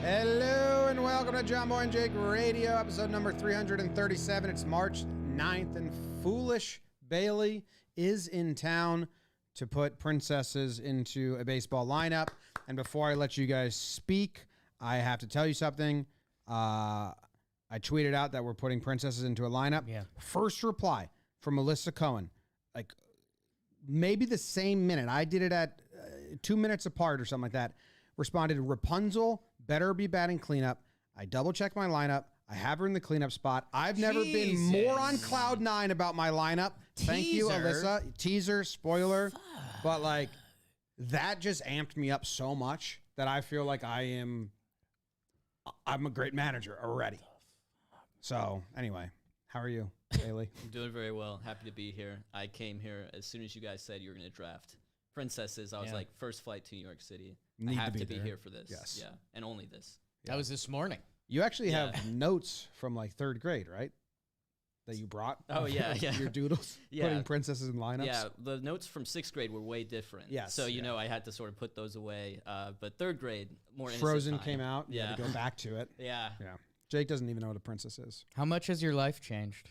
Hello and welcome to Jomboy and Jake Radio, episode number 337. It's March 9th, and Foolish Bailey is in town to put princesses into a baseball lineup. And before I let you guys speak, I have to tell you something. I tweeted out that we're putting princesses into a lineup. Yeah. First reply from Melissa Cohen, like maybe the same minute. I did it at 2 minutes apart or something like that. Responded, Rapunzel better be batting cleanup. I double checked my lineup. I have her in the cleanup spot. I've never been more on cloud nine about my lineup. Thank you, Alyssa. Teaser, spoiler. But like that just amped me up so much that I feel like I'm a great manager already. So anyway, how are you, Bailey? I'm doing very well. Happy to be here. I came here as soon as you guys said you were going to draft princesses. I was like, first flight to New York City. I have to be here for this. Yes. Yeah. And only this. That was this morning. You actually have notes from like third grade, right? That you brought? Oh, yeah. Yeah. Your doodles? Yeah. Putting princesses in lineups? Yeah. The notes from sixth grade were way different. Yes. So, you know, I had to sort of put those away. But third grade, more innocent Frozen time. came out. You Yeah. had to go back to it. Yeah. Yeah. Jake doesn't even know what a princess is. How much has your life changed?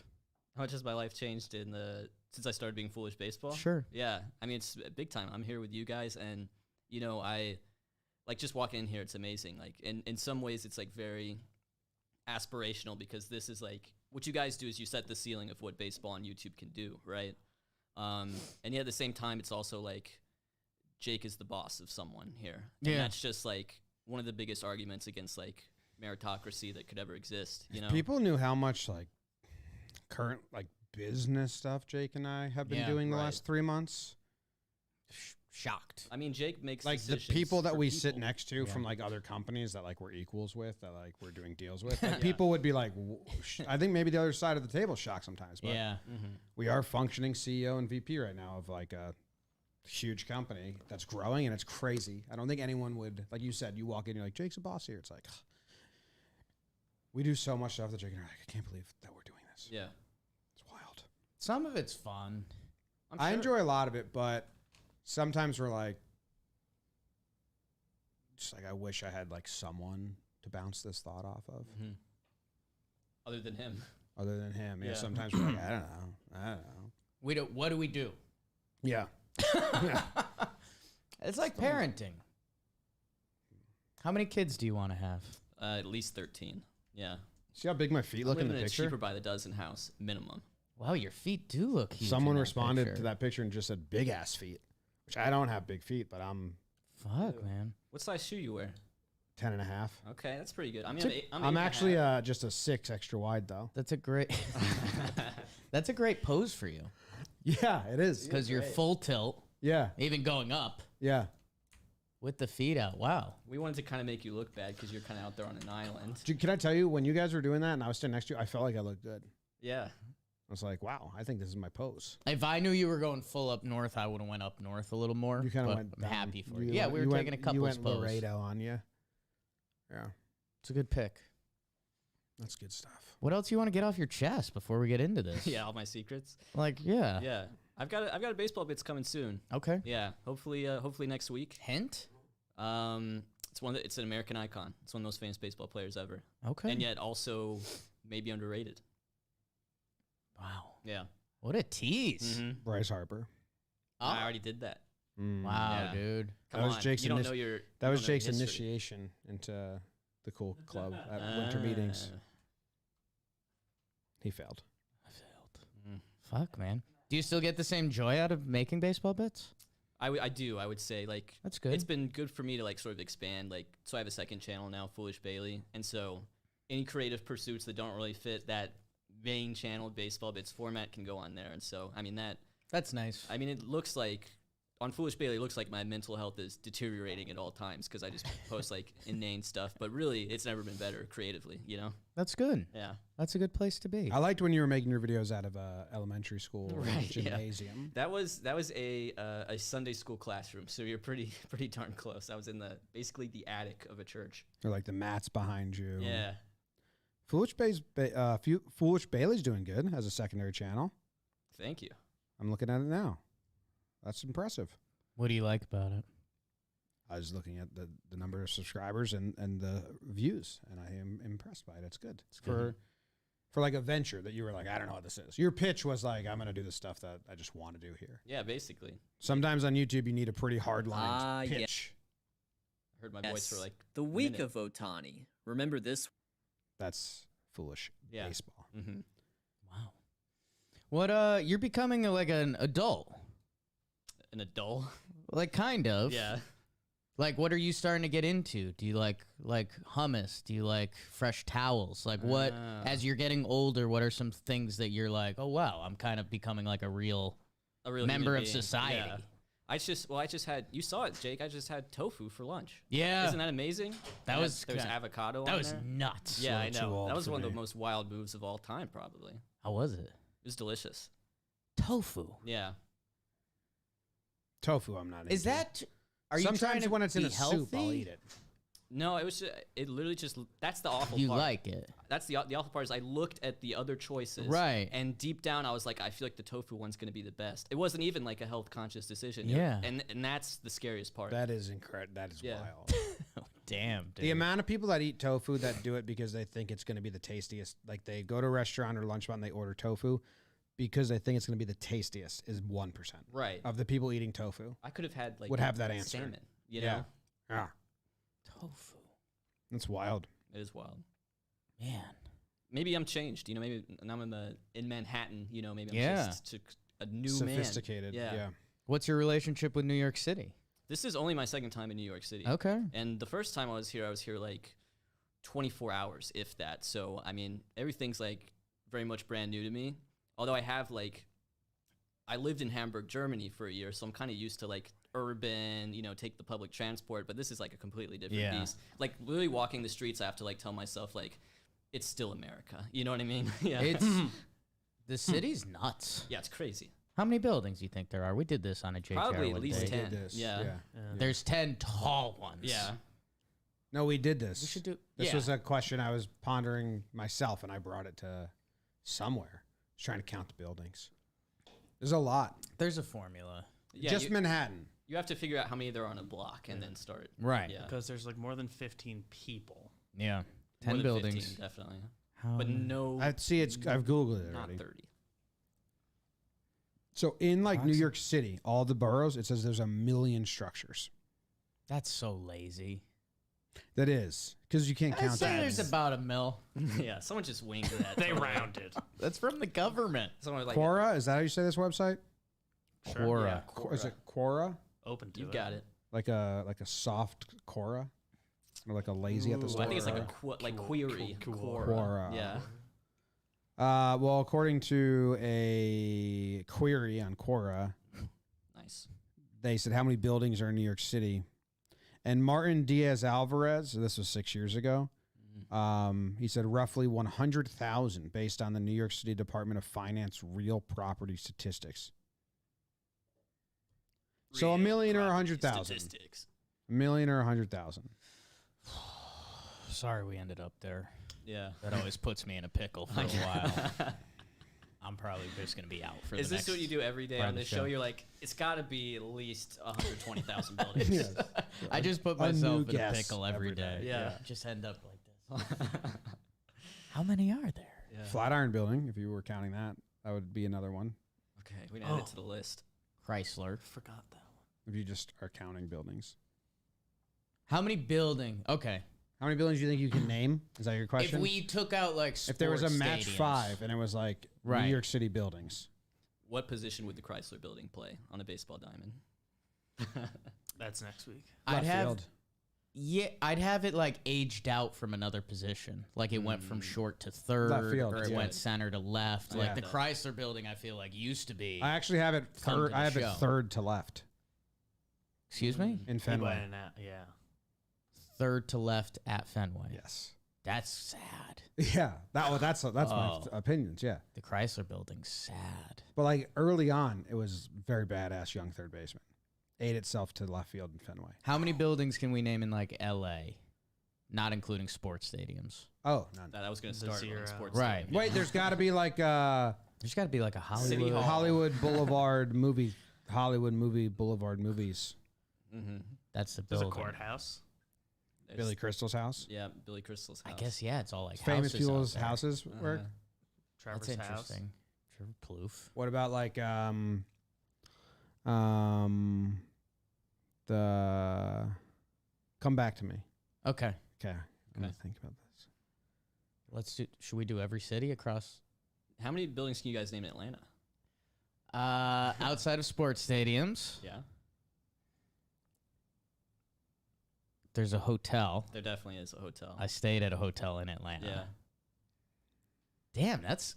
How much has my life changed since I started being Foolish Baseball? Sure. Yeah. I mean, it's big time. I'm here with you guys, and, you know, like just walking in here, it's amazing. Like in some ways it's like very aspirational, because this is like what you guys do is you set the ceiling of what baseball on YouTube can do, right? And yet at the same time, it's also like Jake is the boss of someone here. And that's just like one of the biggest arguments against like meritocracy that could ever exist. You know, People knew how much like current like business stuff Jake and I have been doing the last 3 months. Shocked. I mean, Jake makes Like the decisions people that for we people. sit next to from like other companies that like we're equals with, that like we're doing deals with. Like, people would be like, I think maybe the other side of the table is shocked sometimes. But we are functioning CEO and VP right now of like a huge company that's growing, and it's crazy. I don't think anyone would, like you said, you walk in, you're like, Jake's a boss here. It's like, we do so much stuff that Jake and I are like, I can't believe that we're doing this. Yeah. It's wild. Some of it's fun. I enjoy a lot of it, but sometimes we're like, just like, I wish I had like someone to bounce this thought off of. Other than him. Other than him. Yeah. Sometimes we're like, I don't know. What do we do? Yeah. It's like parenting. How many kids do you want to have? At least 13. Yeah. See how big my feet look in the Living in a picture? cheaper by the dozen house minimum. Wow, your feet do look huge. Someone in that responded picture. to that picture and just said big ass feet, which I don't have big feet, but I'm Fuck, man. What size shoe you wear? 10 and a half. Okay, that's pretty good. I mean, I'm actually just a 6 extra wide though. That's a great That's a great pose for you. Yeah, it is. Because you're full tilt, Yeah. even going up Yeah. with the feet out. Wow. We wanted to kind of make you look bad because you're kind of out there on an island. Can I tell you, when you guys were doing that and I was standing next to you, I felt like I looked good. Yeah. I was like, wow, I think this is my pose. If I knew you were going full up north, I would have went up north a little more. You kind of but went I'm down. happy for you. Yeah, we were you taking a couple You went pose. Laredo on you. Yeah. It's a good pick. That's good stuff. What else you want to get off your chest before we get into this? Yeah, all my secrets. Like, yeah. Yeah. I've got a baseball bits coming soon. Okay. Yeah. Hopefully next week. Hint? It's an American icon. It's one of the most famous baseball players ever. Okay. And yet also maybe underrated. Wow. Yeah. What a tease. Bryce Harper. I already did that. Wow, Yeah. dude. Come That was on. Jake's you don't know your That you was don't know Jake's history. initiation into the cool club at winter meetings. He failed. I failed. Fuck, man. Do you still get the same joy out of making baseball bits? I do. I would say like That's good. It's been good for me to like sort of expand. Like, so I have a second channel now, Foolish Bailey, and so any creative pursuits that don't really fit that main channel baseball bits format can go on there. And so I mean That's nice. I mean it looks like on Foolish Bailey, it looks like my mental health is deteriorating at all times because I just post like inane stuff. But really, it's never been better creatively. You know? That's good. Yeah. That's a good place to be. I liked when you were making your videos out of elementary school or Right, gymnasium. That was a Sunday school classroom, so you're pretty darn close. I was in basically the attic of a church. Or like the mats behind you. Yeah. Foolish Bailey's doing good as a secondary channel. Thank you. I'm looking at it now. That's impressive. What do you like about it? I was looking at the number of subscribers and the views, and I am impressed by it. It's good. It's for like a venture that you were like, I don't know what this is. Your pitch was like, I'm going to do the stuff that I just want to do here. Yeah, basically. Sometimes on YouTube, you need a pretty hard-lined pitch. I heard my voice for like the week of Otani. Remember this? That's foolish baseball. Mm-hmm. Wow. What, you're becoming like an adult. An adult? Like, kind of. Yeah. Like, what are you starting to get into? Do you like hummus? Do you like fresh towels? Like, what, as you're getting older, what are some things that you're like, oh, wow, I'm kind of becoming like a real member of society? Yeah. I just had, you saw it, Jake. I just had tofu for lunch. Yeah. Isn't that amazing? There's avocado that on was there. nuts. Yeah, I know. That was one of me. the most wild moves of all time, probably. How was it? It was delicious. Tofu. Yeah. Tofu, I'm not into. Is that... Are you Sometimes trying to when it's in be a healthy? soup, I'll eat it. No, it was just, it literally just, that's the awful You part. like it. That's the awful part is I looked at the other choices. Right. And deep down, I was like, I feel like the tofu one's going to be the best. It wasn't even like a health conscious decision. Yeah. And that's the scariest part. That is incredible. That is Yeah. wild. Damn, dude. The amount of people that eat tofu that do it because they think it's going to be the tastiest, like they go to a restaurant or lunch spot and they order tofu because they think it's going to be the tastiest is 1% Right. of the people eating tofu. I could have had like Would have that answer. salmon, you know? Yeah. Tofu. That's wild. It is wild. Man. Maybe I'm changed. You know, maybe now I'm in Manhattan. You know, maybe I'm Yeah. just a new Sophisticated. man. Yeah. What's your relationship with New York City? This is only my second time in New York City. Okay. And the first time I was here like 24 hours, if that. So, I mean, everything's like very much brand new to me. Although I lived in Hamburg, Germany for a year, so I'm kind of used to like urban, you know, take the public transport, but this is like a completely different beast. Like literally walking the streets, I have to like tell myself like, it's still America. You know what I mean? Yeah. It's the city's nuts. Yeah, it's crazy. How many buildings do you think there are? We did this on a JTR Probably at one least day. 10. Did this. Yeah. There's 10 tall ones. Yeah. No, we did this. We should do. This was a question I was pondering myself, and I brought it to somewhere. I was trying to count the buildings. There's a lot. There's a formula. Yeah, Just Manhattan. you have to figure out how many there are on a block and then start. Right. Yeah. Because there's like more than 15 people. Yeah. More 10 than buildings. 15, definitely. How But many? no, I've Googled it not already. 30. So in like New York City, all the boroughs, it says there's 1 million structures. That's so lazy. That is because you can't I'd count say that. there's about a mil. Yeah, someone just winged that. They totally. rounded. That's from the government. Someone was like, Quora, is that how you say this website? Quora. Yeah, Is Quora. it Quora? Open to You've it. got it. Like a soft Quora, or like a lazy at the Ooh, start? I think it's like a Quora. query. Quora. Quora. Yeah. Well, according to a query on Quora, Nice. they said how many buildings are in New York City, and Martin Diaz Alvarez. This was 6 years ago. He said roughly 100,000 based on the New York City Department of Finance real property statistics. So 1 million or 100,000. Statistics. 1 million or 100,000. Sorry we ended up there. Yeah. That always puts me in a pickle for a while. I'm probably just going to be out for Is the this next what you do every day part on of the this show? show. You're like, it's got to be at least 120,000 buildings. Yes. I just put A new myself in a guess pickle every day. Yeah. Just end up like this. How many are there? Yeah. Flatiron Building, if you were counting that, that would be another one. Okay, we add it to the list. Chrysler. Forgot that one. If you just are counting buildings. How many building? Okay. How many buildings do you think you can name? Is that your question? If we took out like If there was a sports match stadiums. 5 and it was like Right. New York City buildings. What position would the Chrysler Building play on a baseball diamond? That's next week. I'd Left have field. Yeah, I'd have it like aged out from another position. Like it went from short to third, Left field, or it yeah. went center to left. Yeah. Like the Chrysler Building, I feel like used to be. I actually have it Come to third. the I have it show. third to left Excuse me? in He Fenway. went in at- yeah. Third to left at Fenway. Yes. That's sad. Yeah. That's my Oh. opinions. Yeah. The Chrysler Building's sad. But like early on, it was very badass young third baseman. Ate itself to left field in Fenway. How many buildings can we name in like LA? Not including sports stadiums. Oh, none. That was going to The start zero. on sports. Right. Stadium. Wait, there's got to be like There's got to be like a City Hollywood. Hall. Hollywood Boulevard movie Boulevard movies. Mm-hmm. That's the There's building. a courthouse. Billy Crystal's house. Yeah, Billy Crystal's house. I guess, yeah, it's all like Famous houses out people's there. houses work. Trevor's That's house. interesting. Trevor Plouffe. What about like the Come Back to Me? Okay. Okay. I'm gonna think about this. Let's do. Should we do every city across? How many buildings can you guys name in Atlanta? Outside of sports stadiums, Yeah, there's a hotel. there definitely is a hotel. I stayed at a hotel in Atlanta. Yeah. Damn, that's.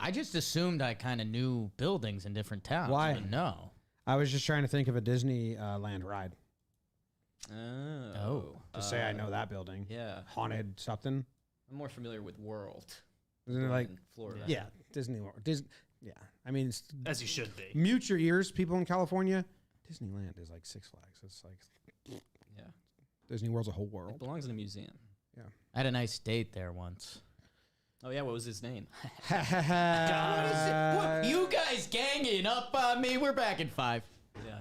I just assumed I kind of knew buildings in different towns. Why? But no. I was just trying to think of a Disneyland ride Oh. to say I know that building. Yeah. Haunted something. I'm more familiar with World. Isn't it like in Florida. yeah, Disney World. Yeah, I mean, it's, As you should be. mute your ears, people in California. Disneyland is like Six Flags. It's like Yeah. Disney World's a whole It world. belongs in a museum. I had a nice date there once. Oh yeah, what was his name? What? You guys ganging up on me? We're back in 5. Yeah.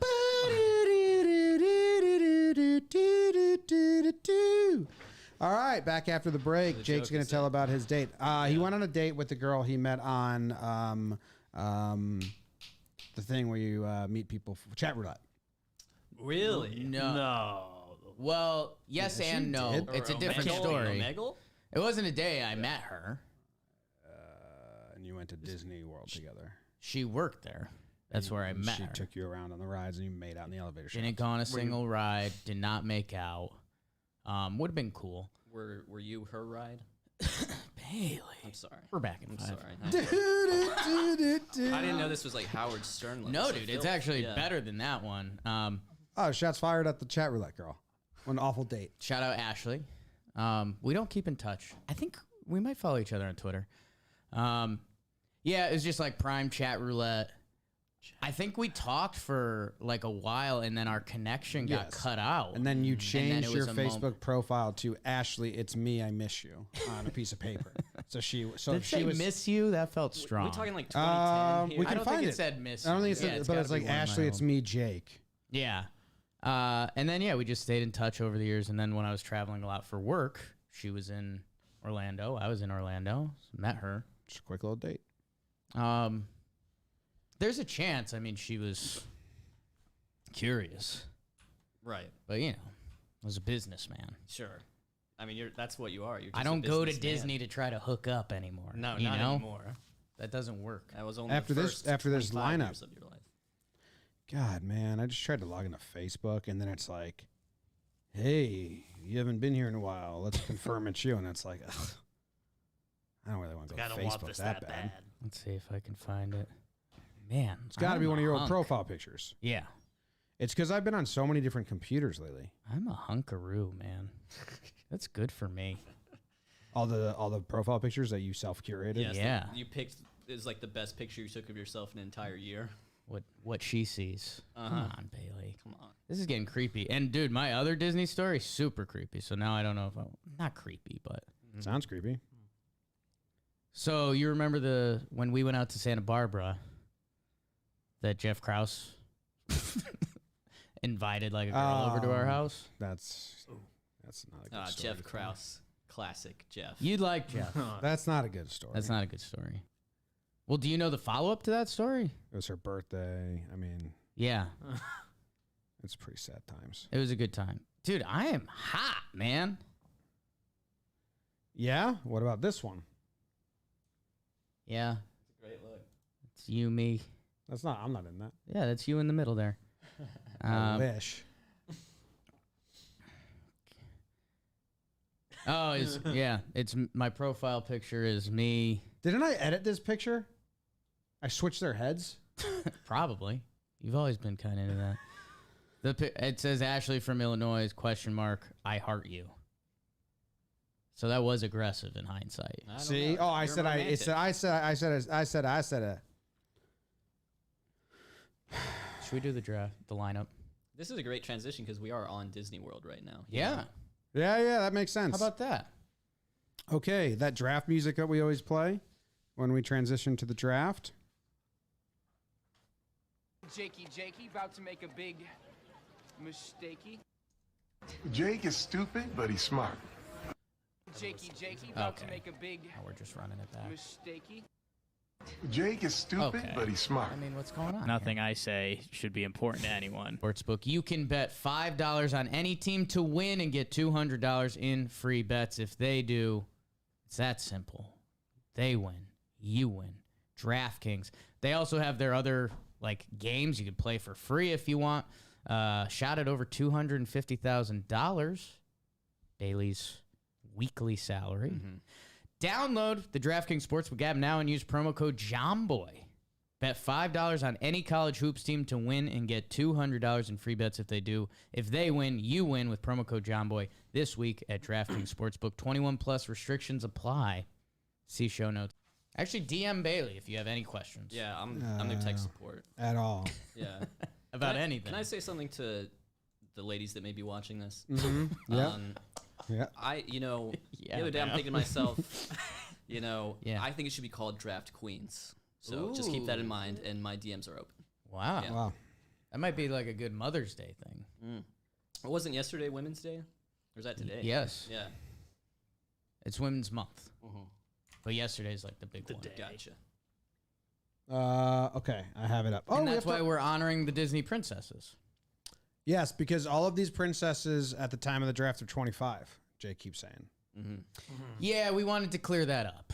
All right, back after the break. The Jake's joke going is to tell that- about his date. He went on a date with the girl he met on the thing where you meet people for chat roulette. Really? No. No. Well, yes Yeah, she and no. did. It's a different Omegle? story. Omegle? It wasn't a day I met her. And you went to Disney World together. She worked there. That's where I And met she her. took you around on the rides and you made out in the elevator shaft. Didn't go on a single ride. Did not make out. Would have been cool. Were you her ride? Bailey. I'm sorry. We're back in I'm 5. sorry. I didn't know this was like Howard Stern. Like, No, this dude, is it's filth. actually Yeah. better than that one. Oh, shots fired at the chat roulette girl. What an awful date. Shout out Ashley. We don't keep in touch. I think we might follow each other on Twitter. Yeah, it was just like prime chat roulette. I think we talked for like a while and then our connection got Yes. cut out. And then you changed it your was a Facebook profile to Ashley, it's me, I miss you on a piece of paper. So she Did she say was miss you? That felt strong. We talking like 2010 here? we I can don't find think it. it said miss I don't you. think it's, Yeah, but it's gotta like be one of my Ashley, it's own. me, Jake. Yeah. And then, yeah, we just stayed in touch over the years. And then when I was traveling a lot for work, she was in Orlando. I was in Orlando. Met her. Just a quick little date. There's a chance. I mean, she was curious. Right. But, you know, I was a businessman. Sure. I mean, that's what you are. You're just I a don't go to businessman. Disney to try to hook up anymore. No, you not know? anymore. That doesn't work. That was only After the this- first after this 25 lineup. years of your life. God, man, I just tried to log into Facebook, and then it's like, hey, you haven't been here in a while. Let's confirm it's you. And it's like, ugh, I don't really want to go I to don't want Facebook this that that bad. bad. Let's see if I can find it. Man. It's got to I'm be one a of your old hunk. profile pictures. Yeah. It's because I've been on so many different computers lately. I'm a hunkaroo, man. That's good for me. All the profile pictures that you self-curated. Yes, Yeah. You picked is like the best picture you took of yourself in an entire year. What she sees. Uh-huh. Come on, Bailey. Come on. This is getting creepy. And dude, my other Disney story, super creepy. So now I don't know if I'm not creepy, but Sounds creepy. so you remember when we went out to Santa Barbara that Jeff Krause invited like a girl over to our house? That's not a good story. Jeff Krause. Classic Jeff. You'd like Jeff. That's not a good story. That's not a good story. Well, do you know the follow-up to that story? It was her birthday. I mean, Yeah. it's pretty sad times. It was a good time. Dude, I am hot, man. Yeah? What about this one? Yeah. Great look. It's you, me. I'm not in that. Yeah, that's you in the middle there. I wish. Oh, it's my profile picture is me. Didn't I edit this picture? I switched their heads. Probably. You've always been kind of into that. It says Ashley from Illinois, ? I heart you. So that was aggressive in hindsight. I don't See? know. Oh, I You're said romantic. Should we do the draft, the lineup? This is a great transition because we are on Disney World right now. Yeah. Yeah, that makes sense. How about that? Okay, that draft music that we always play when we transition to the draft. Jakey, about to make a big Mistakey. Jake is stupid, but he's smart. Jakey, about to Okay. make a big Now we're just running it back. mistakey. Jake is stupid, Okay. but he's smart. I mean, what's going on? Nothing I say should be important to anyone. Sportsbook. You can bet $5 on any team to win and get $200 in free bets. If they do, it's that simple. They win, you win. DraftKings. They also have their other games you can play for free if you want. Shot at over $250,000. Bailey's weekly salary. Download the DraftKings Sportsbook app now and use promo code JOMBOY. Bet $5 on any college hoops team to win and get $200 in free bets if they do. If they win, you win with promo code JOMBOY this week at DraftKings Sportsbook. 21 plus restrictions apply. See show notes. Actually, DM Bailey if you have any questions. Yeah, I'm their tech support. At all. Yeah. About Can I- anything. Can I say something to the ladies that may be watching this? Yeah. Yeah. The other day I'm thinking to myself, Yeah. I think it should be called Draft Queens. So just keep that in mind, and my DMs are open. Wow. Yeah. Wow. That might be like a good Mother's Day thing. It wasn't yesterday Women's Day? Or was that today? Yes. Yeah. It's Women's Month. But yesterday's like the big one. day. Gotcha. Okay, I have it up. And we that's have why to- we're honoring the Disney princesses. Yes, because all of these princesses at the time of the draft are 25. Jay keeps saying. Yeah, we wanted to clear that up.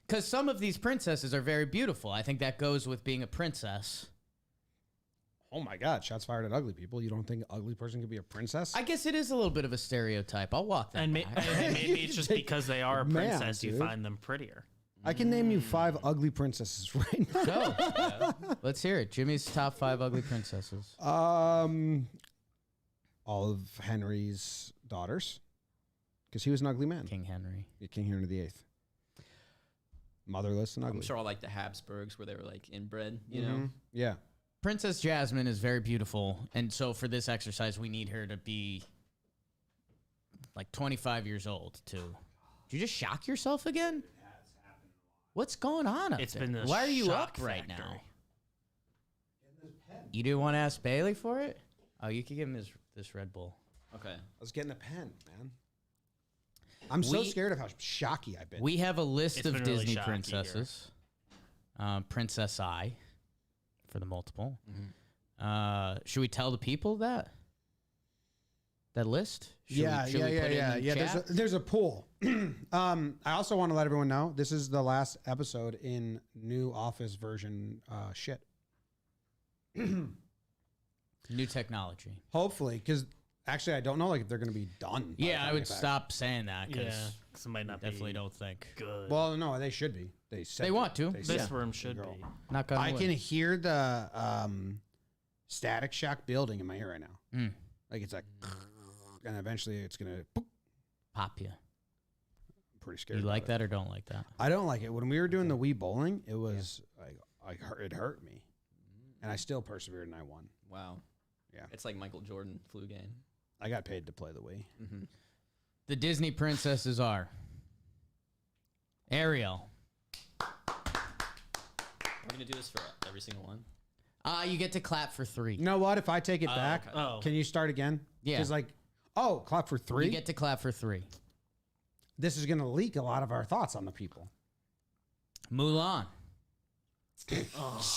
Because some of these princesses are very beautiful. I think that goes with being a princess. Oh my God! Shots fired at ugly people. You don't think an ugly person could be a princess? I guess it is a little bit of a stereotype. I'll walk that And back. maybe it's just because they are a Man, princess, you dude. find them prettier. I can name you 5 ugly princesses right now. Go. Let's hear it. Jimmy's top 5 ugly princesses. All of Henry's daughters, because he was an ugly man. King Henry. Yeah, King Henry VIII. Motherless and ugly. I'm sure all like the Habsburgs where they were like inbred, you know? Yeah. Princess Jasmine is very beautiful. And so for this exercise, we need her to be like 25 years old, too. Did you just shock yourself again? What's going on up It's there? been the Why are you shock up right factor. now? You didn't want to ask Bailey for it? Oh, you could give him this Red Bull. Okay. I was getting a pen, man. I'm so We- scared of how shocky I've been. We have a list It's of been really Disney shocky princesses. Princess I for the multiple. Should we tell the people that list? Should we put it in the chat? There's a pool. I also want to let everyone know this is the last episode in new Office version shit. New technology. Hopefully, because actually I don't know if they're going to be done. by the Yeah, time I we would get back. stop saying that because Yeah, because it might not definitely be don't think. good. Well, no, they should be. They said They want to. they this said room the should girl. be. Not gonna I win. can hear the Static Shock building in my ear right now. Mm. Like it's like, and eventually it's gonna. Boop. Pop you. I'm pretty scared. You about like it. that or don't like that? I don't like it. When we were doing the Wii bowling, it was it hurt me, and I still persevered and I won. Wow. Yeah. It's like Michael Jordan flu game. I got paid to play the Wii. The Disney princesses are Ariel. We're going to do this for every single one. You get to clap for 3. You know what? If I take it back, okay. Oh. can you start again? Yeah. Because clap for 3. You get to clap for 3. This is gonna leak a lot of our thoughts on the people. Mulan.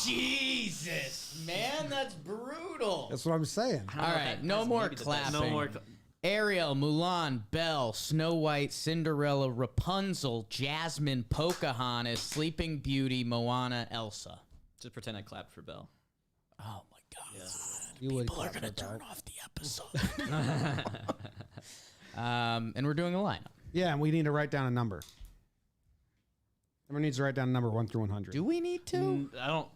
Jesus, man, that's brutal. That's what I'm saying. All right, no more clapping. No more. Ariel, Mulan, Belle, Snow White, Cinderella, Rapunzel, Jasmine, Pocahontas, Sleeping Beauty, Moana, Elsa. Just pretend I clapped for Belle. Oh my God. You would People are clap going to for turn that. off the episode. And we're doing a lineup. Yeah, and we need to write down a number. Everyone needs to write down a number 1 through 100. Do we need to? I don't.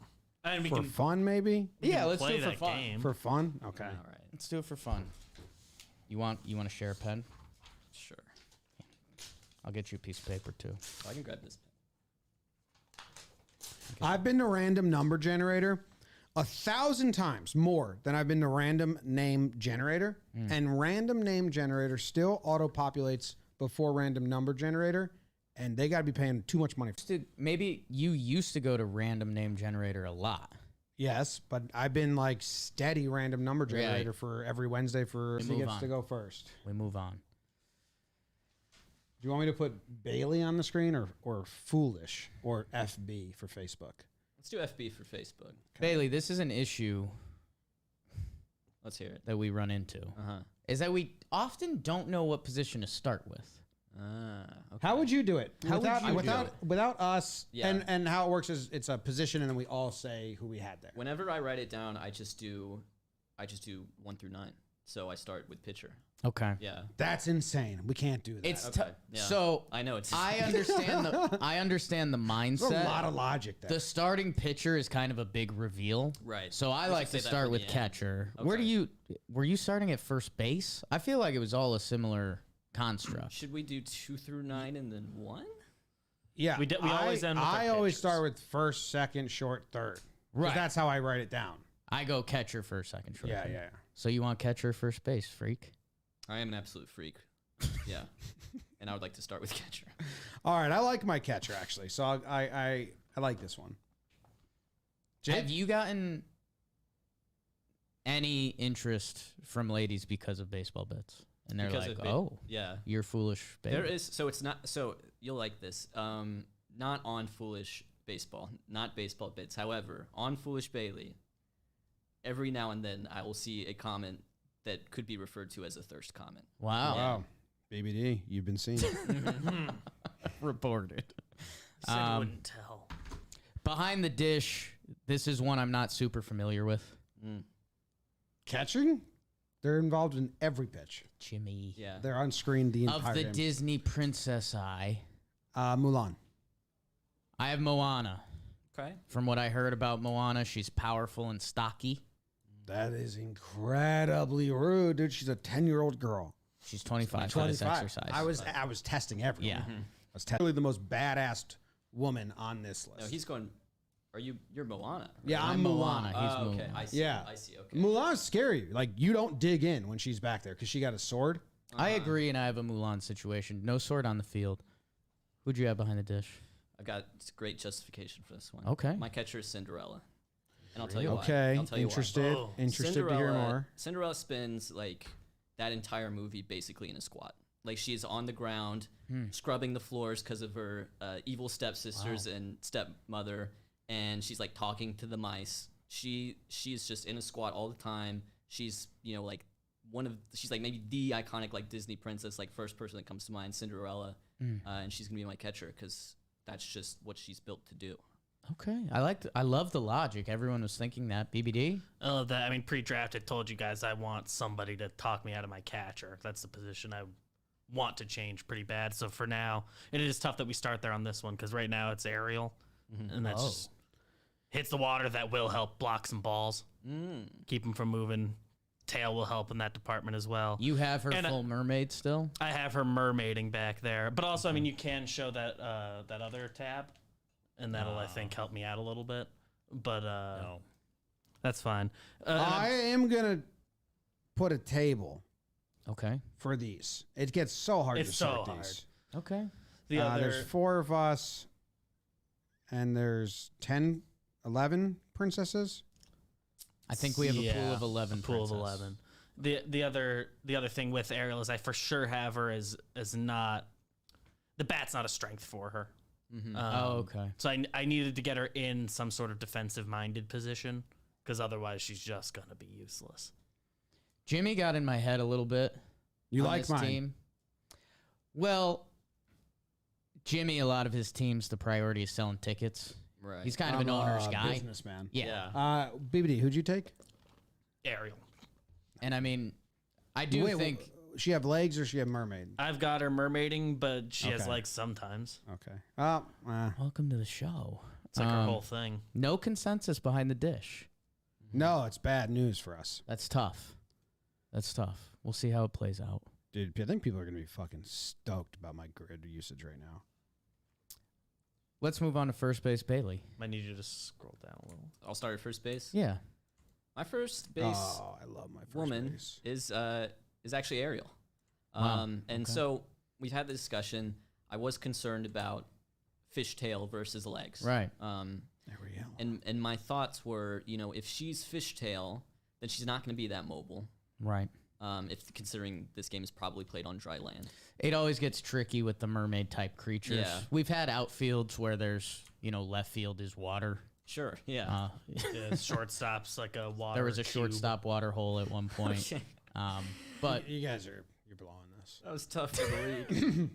I mean, we for can fun, maybe. Yeah, can let's do play it for that fun. game. For fun, okay. All right. Let's do it for fun. You want to share a pen? Sure. I'll get you a piece of paper too. I can grab this. I've been to Random Number Generator 1,000 times more than I've been to Random Name Generator, and Random Name Generator still auto-populates before Random Number Generator, and they got to be paying too much money. Maybe you used to go to Random Name Generator a lot. Yes, but I've been like steady random number generator Right. for every Wednesday for We he move gets on. to go first. We move on. Do you want me to put Bailey on the screen or Foolish or FB for Facebook? Let's do FB for Facebook. Bailey, this is an issue Let's hear it. that we run into. Uh-huh. Is that we often don't know what position to start with. Okay. How would you do it? How would you do without us? Yeah. And how it works is it's a position and then we all say who we had there. Whenever I write it down, I just do 1 through 9. So I start with pitcher. Okay. Yeah. That's insane. We can't do that. It's Okay, yeah. so I know it's I understand the There's mindset. a lot of logic there. The starting pitcher is kind of a big reveal. Right. So I We like should to say that start for with the end. catcher. Okay. Were you starting at first base? I feel like it was all a similar construct. Should we do 2 through 9 and then 1? yeah, We always end with our I always pitchers. start with first, second, short, third. 'Cause Right. That's how I write it down. I go catcher first, second, short. Yeah, third. yeah. So you want catcher first base, freak? I am an absolute freak. Yeah. And I would like to start with catcher. All right, I like my catcher actually. So I like this one. Jake? Have you gotten any interest from ladies because of baseball bets? And they're Because like, of "Oh, Yeah. you're foolish." Baby. There is so it's not so you'll like this. Not on Foolish Baseball, not baseball bits. However, on Foolish Bailey, every now and then I will see a comment that could be referred to as a thirst comment. Wow. Wow. BBD, you've been seen. Reported. Said you wouldn't tell. Behind the dish, this is one I'm not super familiar with. Catching? They're involved in every pitch. Jimmy. Yeah. They're on screen the Of entire the game. Disney princess eye, Mulan. I have Moana. Okay. From what I heard about Moana, she's powerful and stocky. That is incredibly rude, dude. She's a 10-year-old girl. She's 25 for this exercise. I was testing everyone. Yeah. I was really the most badass woman on this list. No, he's going. You're Moana? Right? Yeah, I'm I'm Moana. Mulan. He's Oh, okay. Moana. I see. Yeah. I see. Okay. Mulan's scary. Like, you don't dig in when she's back there because she got a sword. I agree, and I have a Mulan situation. No sword on the field. Who'd you have behind the dish? I've got great justification for this one. Okay. My catcher is Cinderella, and I'll tell you why. Okay, I'll tell you why. interested. Oh. Interested to hear more. Cinderella spends like that entire movie basically in a squat. Like she's on the ground, scrubbing the floors because of her evil stepsisters and stepmother, and she's like talking to the mice. She's just in a squat all the time. She's like she's like maybe the iconic like Disney princess, like first person that comes to mind, Cinderella, and she's gonna be my catcher because that's just what she's built to do. Okay. I love the logic. Everyone was thinking that. BBD? I love that. I mean, pre-draft, I told you guys I want somebody to talk me out of my catcher. That's the position I want to change pretty bad. So for now, and it is tough that we start there on this one because right now it's Ariel, and that's just hits the water. That will help block some balls, keep them from moving. Tail will help in that department as well. You have her And, full mermaid still? I have her mermaiding back there, but also, I mean, you can show that that other tab, and that'll I think help me out a little bit. But that's fine. I am going to put a table Okay. for these. It gets so hard It's to so sort hard. these. Okay. The There's 4 of us, and there's 10, 11 princesses. I think we have a pool of 11 Pool of princess. 11. The other thing with Ariel is I for sure have her as not the bat's not a strength for her. Oh, okay. So I needed to get her in some sort of defensive minded position because otherwise she's just gonna be useless. Jimmy got in my head a little bit. You on like this mine? team. Well, Jimmy, a lot of his teams, the priority is selling tickets. Right. He's kind of I'm an owner's a guy. businessman. Yeah. BBD, who'd you take? Ariel. And I mean, I do Wait, think she have legs or she have mermaid? I've got her mermaiding, but she has Okay. legs sometimes. Okay. welcome to the show. It's like her whole thing. No consensus behind the dish. No, it's bad news for us. That's tough. That's tough. We'll see how it plays out. Dude, I think people are going to be fucking stoked about my grid usage right now. Let's move on to first base, Bailey. Might need you to scroll down a little. I'll start at first base. Yeah. My first base Oh, I love my first woman base. is actually Ariel. Wow. And Okay. so we've had the discussion. I was concerned about fishtail versus legs. Right. There we go. And my thoughts were, if she's fishtail, then she's not going to be that mobile. Right. If considering this game is probably played on dry land. It always gets tricky with the mermaid type creatures. Yeah. We've had outfields where there's, left field is water. Sure. Yeah. Yeah, shortstop's like a water. There was a cube. shortstop water hole at one point. Okay. But You guys you're blowing this. That was tough for the league.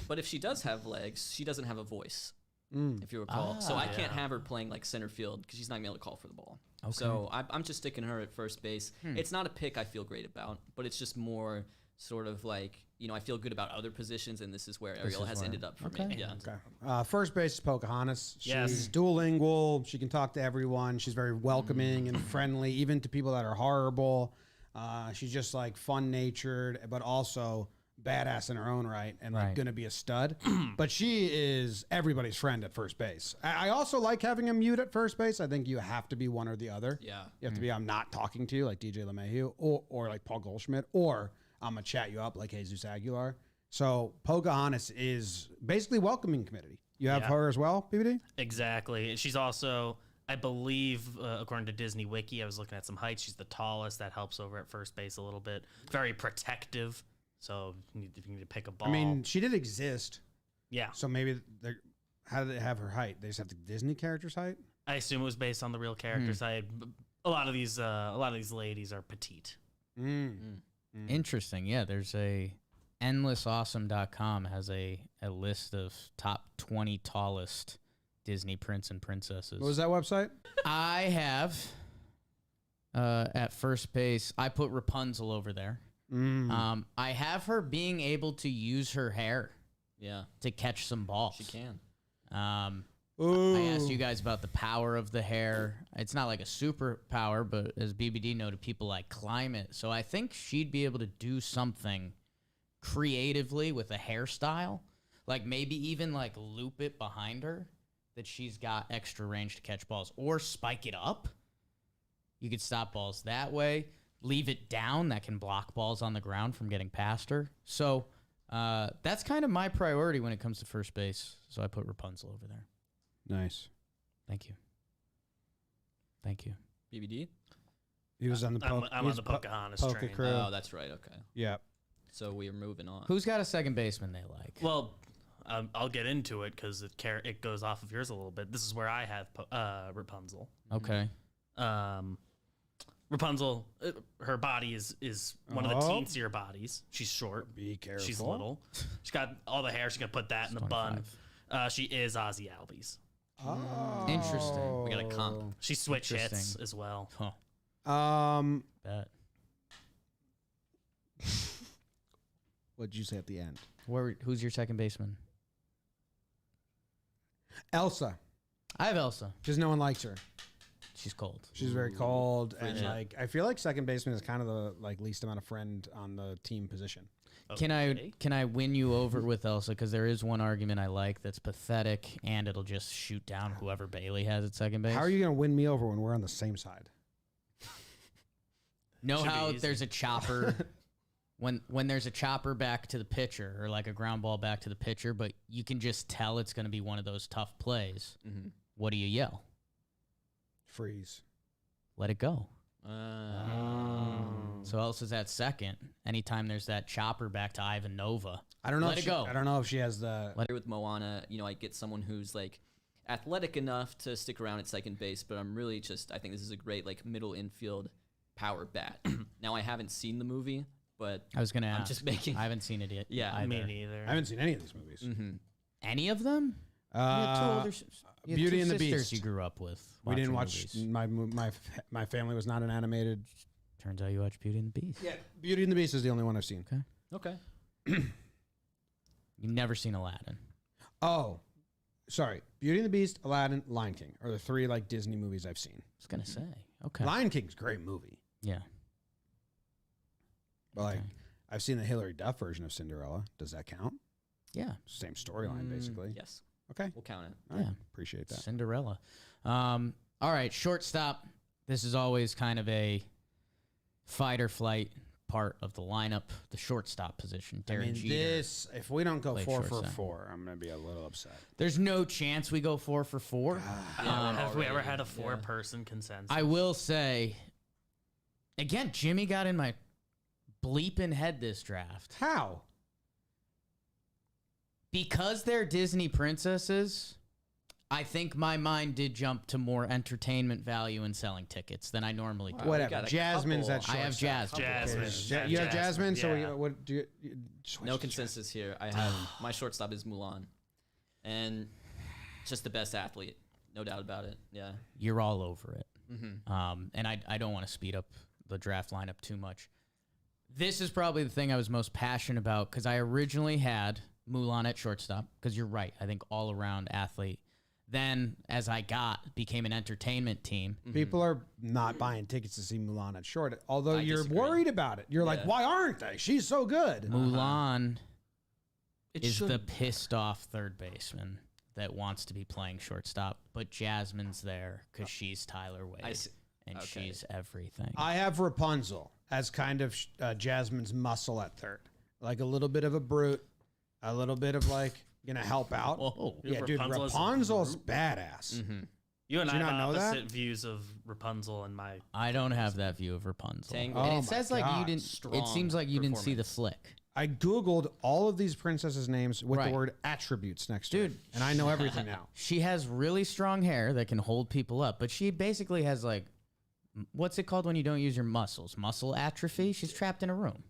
But if she does have legs, she doesn't have a voice, if you recall. So I can't have her playing like center field because she's not gonna be able to call for the ball. Okay. So I'm just sticking her at first base. It's not a pick I feel great about, but it's just more sort of like I feel good about other positions, and this is where Ariel has ended up for me. Yeah. Okay. First base is Pocahontas. Yes. She's dual lingual. She can talk to everyone. She's very welcoming and friendly, even to people that are horrible. She's just like fun natured, but also badass in her own right and like Right. going to be a stud. But she is everybody's friend at first base. I also like having a mute at first base. I think you have to be one or the other. Yeah. You have to be, I'm not talking to you like DJ LeMahieu or like Paul Goldschmidt, or I'm going to chat you up like Jesus Aguilar. So Pocahontas is basically welcoming committee. You have Yeah. her as well, PBD? Exactly. And she's also, I believe, according to Disney Wiki, I was looking at some heights. She's the tallest. That helps over at first base a little bit. Very protective. So if you need to pick a ball. I mean, she did exist. yeah. So maybe they're, how do they have her height? They just have the Disney character's height? I assume it was based on the real character side. A lot of these ladies are petite. interesting. Yeah, there's a endlessawesome.com has a list of top 20 tallest Disney prince and princesses. What was that website? I have at first base, I put Rapunzel over there. I have her being able to use her hair Yeah. to catch some balls. She can. I asked you guys about the power of the hair. It's not like a superpower, but as BBD noted, people like climb it. So I think she'd be able to do something creatively with a hairstyle. Like maybe even like loop it behind her that she's got extra range to catch balls, or spike it up. You could stop balls that way. Leave it down, that can block balls on the ground from getting past her. So that's kind of my priority when it comes to first base. So I put Rapunzel over there. Nice. Thank you. Thank you. BBD? He was on the I'm on the Pocahontas Poke train. crew. Oh, that's right. Okay. Yeah. So we are moving on. Who's got a second baseman they like? Well, I'll get into it because it goes off of yours a little bit. This is where I have Rapunzel. Okay. Rapunzel, her body is one of the teensier bodies. She's short. Be careful. She's little. She's got all the hair. She's gonna put that in the bun. She is Ozzy Albies. Oh. Interesting. We got a comp. She switch hits Interesting. as well. Bet. What'd you say at the end? Who's your second baseman? Elsa. I have Elsa. Because no one likes her. She's cold. She's very cold, and Frigid. like I feel like second baseman is kind of the like least amount of friend on the team position. Can I win you over with Elsa? Because there is one argument I like that's pathetic, and it'll just shoot down whoever Bailey has at second base. How are you going to win me over when we're on the same side? Know Should be how easy. there's a chopper when there's a chopper back to the pitcher, or like a ground ball back to the pitcher, but you can just tell it's going to be one of those tough plays. Mm-hmm. What do you yell? Freeze. Let it go. Mm. So Elsa's at second. Anytime there's that chopper back to Ivan Nova, I don't know. Let if it go. I don't know if she has the. With Moana, I get someone who's like athletic enough to stick around at second base, but I'm really I think this is a great like middle infield power bat. Now I haven't seen the movie, but I was going to ask. I'm just making. I haven't seen it yet. Yeah, either. Me neither. I haven't seen any of these movies. Mm-hmm. Any of them? You had two older you had Beauty two and the sisters Beast. you grew up with. We didn't watch. movies. My family was not an animated. Turns out you watched Beauty and the Beast. Yeah, Beauty and the Beast is the only one I've seen. Okay. You've never seen Aladdin. Oh, sorry. Beauty and the Beast, Aladdin, Lion King are the three like Disney movies I've seen. I was gonna say. Okay. Lion King's a great movie, Yeah. but like Okay. I've seen the Hilary Duff version of Cinderella. Does that count? Yeah. Same storyline, basically. Yes, Okay, we'll count it. all right. Yeah. Appreciate that. Cinderella. All right, shortstop. This is always kind of a fight or flight. part of the lineup, the shortstop position. I Derek mean, Jeter. if we don't go played 4 for shortstop. 4, I'm gonna be a little upset. There's no chance we go 4 for 4. Have we ever already- had a yeah. 4-person consensus? I will say, again, Jimmy got in my bleeping head this draft. How? Because they're Disney princesses, I think my mind did jump to more entertainment value in selling tickets than I normally do. Wow, we Whatever. got a Jasmine's couple- at I have shortstop. Jasmine. Jasmine. You have Jasmine, so yeah. what do you switch No to consensus here. I have my shortstop is Mulan, and just the best athlete, no doubt about it. Yeah. You're all over it. Mm-hmm. And I don't want to speed up the draft lineup too much. This is probably the thing I was most passionate about because I originally had Mulan at shortstop because you're right. I think all-around athlete. Then, as I became an entertainment team. People are not buying tickets to see Mulan at short, although I you're disagree. worried about it. You're like, Yeah. why aren't they? She's so good. Mulan It is should. the pissed off third baseman that wants to be playing shortstop, but Jasmine's there because she's Tyler Wade, I see. and Okay. she's everything. I have Rapunzel as kind of Jasmine's muscle at third, like a little bit of a brute, a little bit of like gonna help out. Whoa. Yeah, dude, Rapunzel is a Rapunzel's badass. Mm-hmm. You and Did I you have not know that? opposite views of Rapunzel and my. I don't have that view of Rapunzel. Tango. Oh And my it says like you God. didn't. It Strong seems like you didn't see the performance. flick. I googled all of these princesses' names with Right. the word attributes next to Dude. it, and I know everything now. She has really strong hair that can hold people up, but she basically has like, what's it called when you don't use your muscles? Muscle atrophy. She's trapped in a room.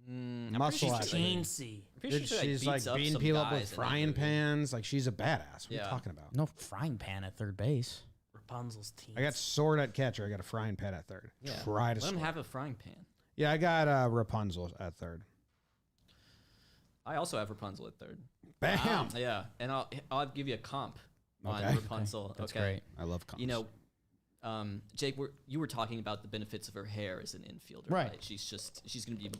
Muscle She's atrophy. teensy. Dude, she's like beats up beating some people up guys with in that frying movie. pans. Like she's a badass. What are you Yeah. talking about? No frying pan at third base. Rapunzel's teensy. I got sword at catcher. I got a frying pan at third. Yeah. Try to Let him sword. have a frying pan. Yeah, I got Rapunzel at third. I also have Rapunzel at third. Bam! Yeah, and I'll give you a comp on Okay. Rapunzel. That's okay. great. I love comps. You know, Jake, you were talking about the benefits of her hair as an infielder, Right. right? She's going to be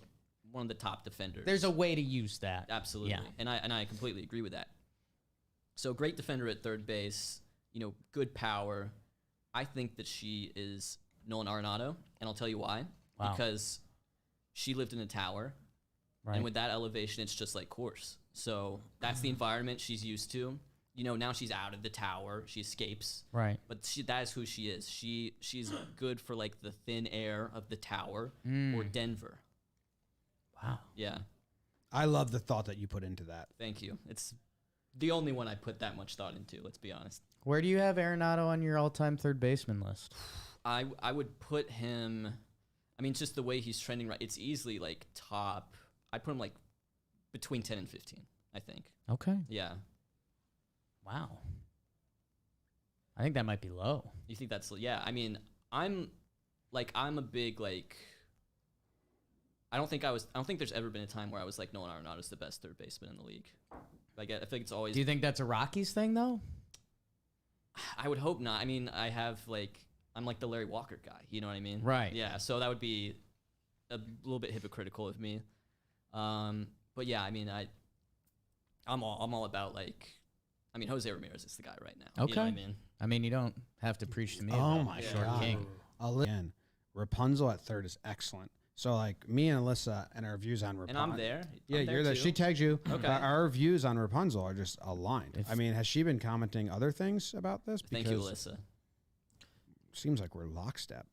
one of the top defenders. There's a way to use that. Absolutely. Yeah. And I completely agree with that. So great defender at third base, you know, good power. I think that she is Nolan Arenado, and I'll tell you why. Wow. Because she lived in a tower, Right. and with that elevation, it's just like course. So that's the environment she's used to. You know, now she's out of the tower, she escapes. Right. But that is who she is. She's good for like the thin air of the tower or Denver. Wow. Yeah. I love the thought that you put into that. Thank you. It's the only one I put that much thought into, let's be honest. Where do you have Arenado on your all-time third baseman list? I would put him, I mean, just the way he's trending right, it's easily like top. I put him like between 10 and 15, I think. Okay. Yeah. Wow. I think that might be low. You think that's, yeah. I mean, I'm a big, like, I don't think there's ever been a time where I was like, Nolan Arenado's the best third baseman in the league. Like, I think it's always, Do you think that's a Rockies thing, though? I would hope not. I mean, I'm like the Larry Walker guy. You know what I mean? Right. Yeah. So that would be a little bit hypocritical of me. But yeah, I mean, I'm all about like, I mean, Jose Ramirez is the guy right now. Okay. You know what I mean? I mean, you don't have to preach to me. Oh about my Short God. King. Again, Rapunzel at third is excellent. So like me and Alyssa and our views on Rapunzel. And I'm there. Yeah, I'm there you're there. too. She tagged you. Okay. Our views on Rapunzel are just aligned. I mean, has she been commenting other things about this? Thank you, Because Alyssa. Seems like we're lockstep.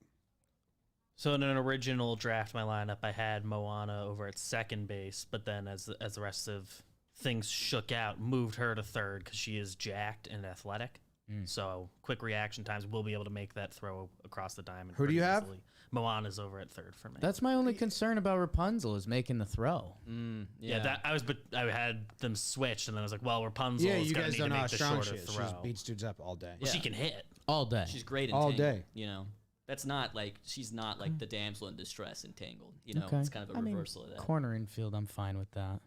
So in an original draft, my lineup, I had Moana over at second base, but then as the rest of things shook out, moved her to third because she is jacked and athletic. So quick reaction times, we'll be able to make that throw across the diamond. Who do pretty you have? easily. Moana's over at third for me. That's my only concern about Rapunzel is making the throw. yeah. I had them switched, and then I was like, well, Rapunzel Yeah, is you going guys to need don't to know how make the strong she shorter is. She throw. just beats dudes up all day. Well, she Yeah. can hit. All day. She's great in All Tangled, day. You know, that's not like she's not like the damsel in distress in Tangled. You know, Okay. it's kind of a I mean, reversal of that. Corner infield, I'm fine with that.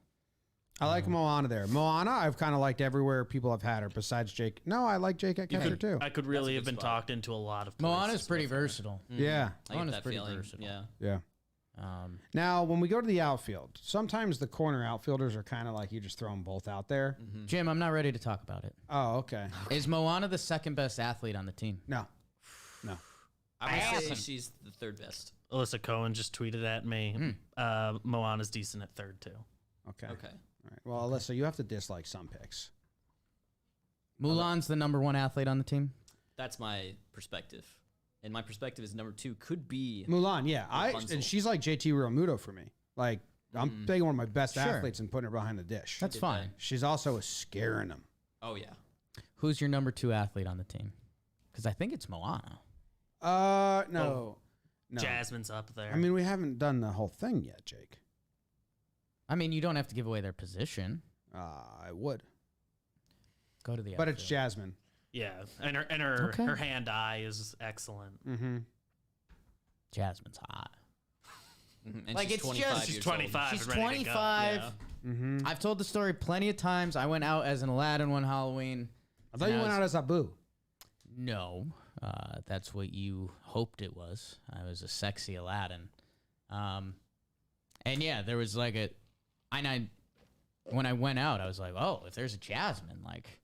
I like Moana there. Moana, I've kind of liked everywhere people have had her besides Jake. No, I like Jake at catcher too. I could really a have good been spot. talked into a lot of Moana's places pretty with her. versatile. Yeah. I get Moana's that pretty feeling. versatile. Yeah. Yeah. Now, when we go to the outfield, sometimes the corner outfielders are kind of like you just throw them both out there. Jim, I'm not ready to talk about it. Oh, okay. Is Moana the second best athlete on the team? No. I I say Awesome. she's the third best. Alyssa Cohen just tweeted at me. Moana's decent at third too. Okay. Okay. All right. Well, Alyssa, you have to dislike some picks. Mulan's the number 1 athlete on the team. That's my perspective. And my perspective is number 2 could be Mulan, yeah. Rapunzel. And she's like JT Realmuto for me. Like, I'm taking one of my best Sure. athletes and putting her behind the dish. That's did fine. She's also scaring them. Oh yeah. Who's your number 2 athlete on the team? Because I think it's Moana. No. No. Jasmine's up there. I mean, we haven't done the whole thing yet, Jake. I mean, you don't have to give away their position. I would. Go to the But it's outfield. Jasmine. yeah, and her Okay. her hand-eye is excellent. Mm-hmm. Jasmine's hot. And Like, she's it's 25 just- She's years 25. She's and ready to go. 25. Yeah. Mm-hmm. I've told the story plenty of times. I went out as an Aladdin one Halloween. I thought you went out as Abu. No, that's what you hoped it was. I was a sexy Aladdin. And yeah, there was like when I went out, I was like, oh, if there's a Jasmine, like,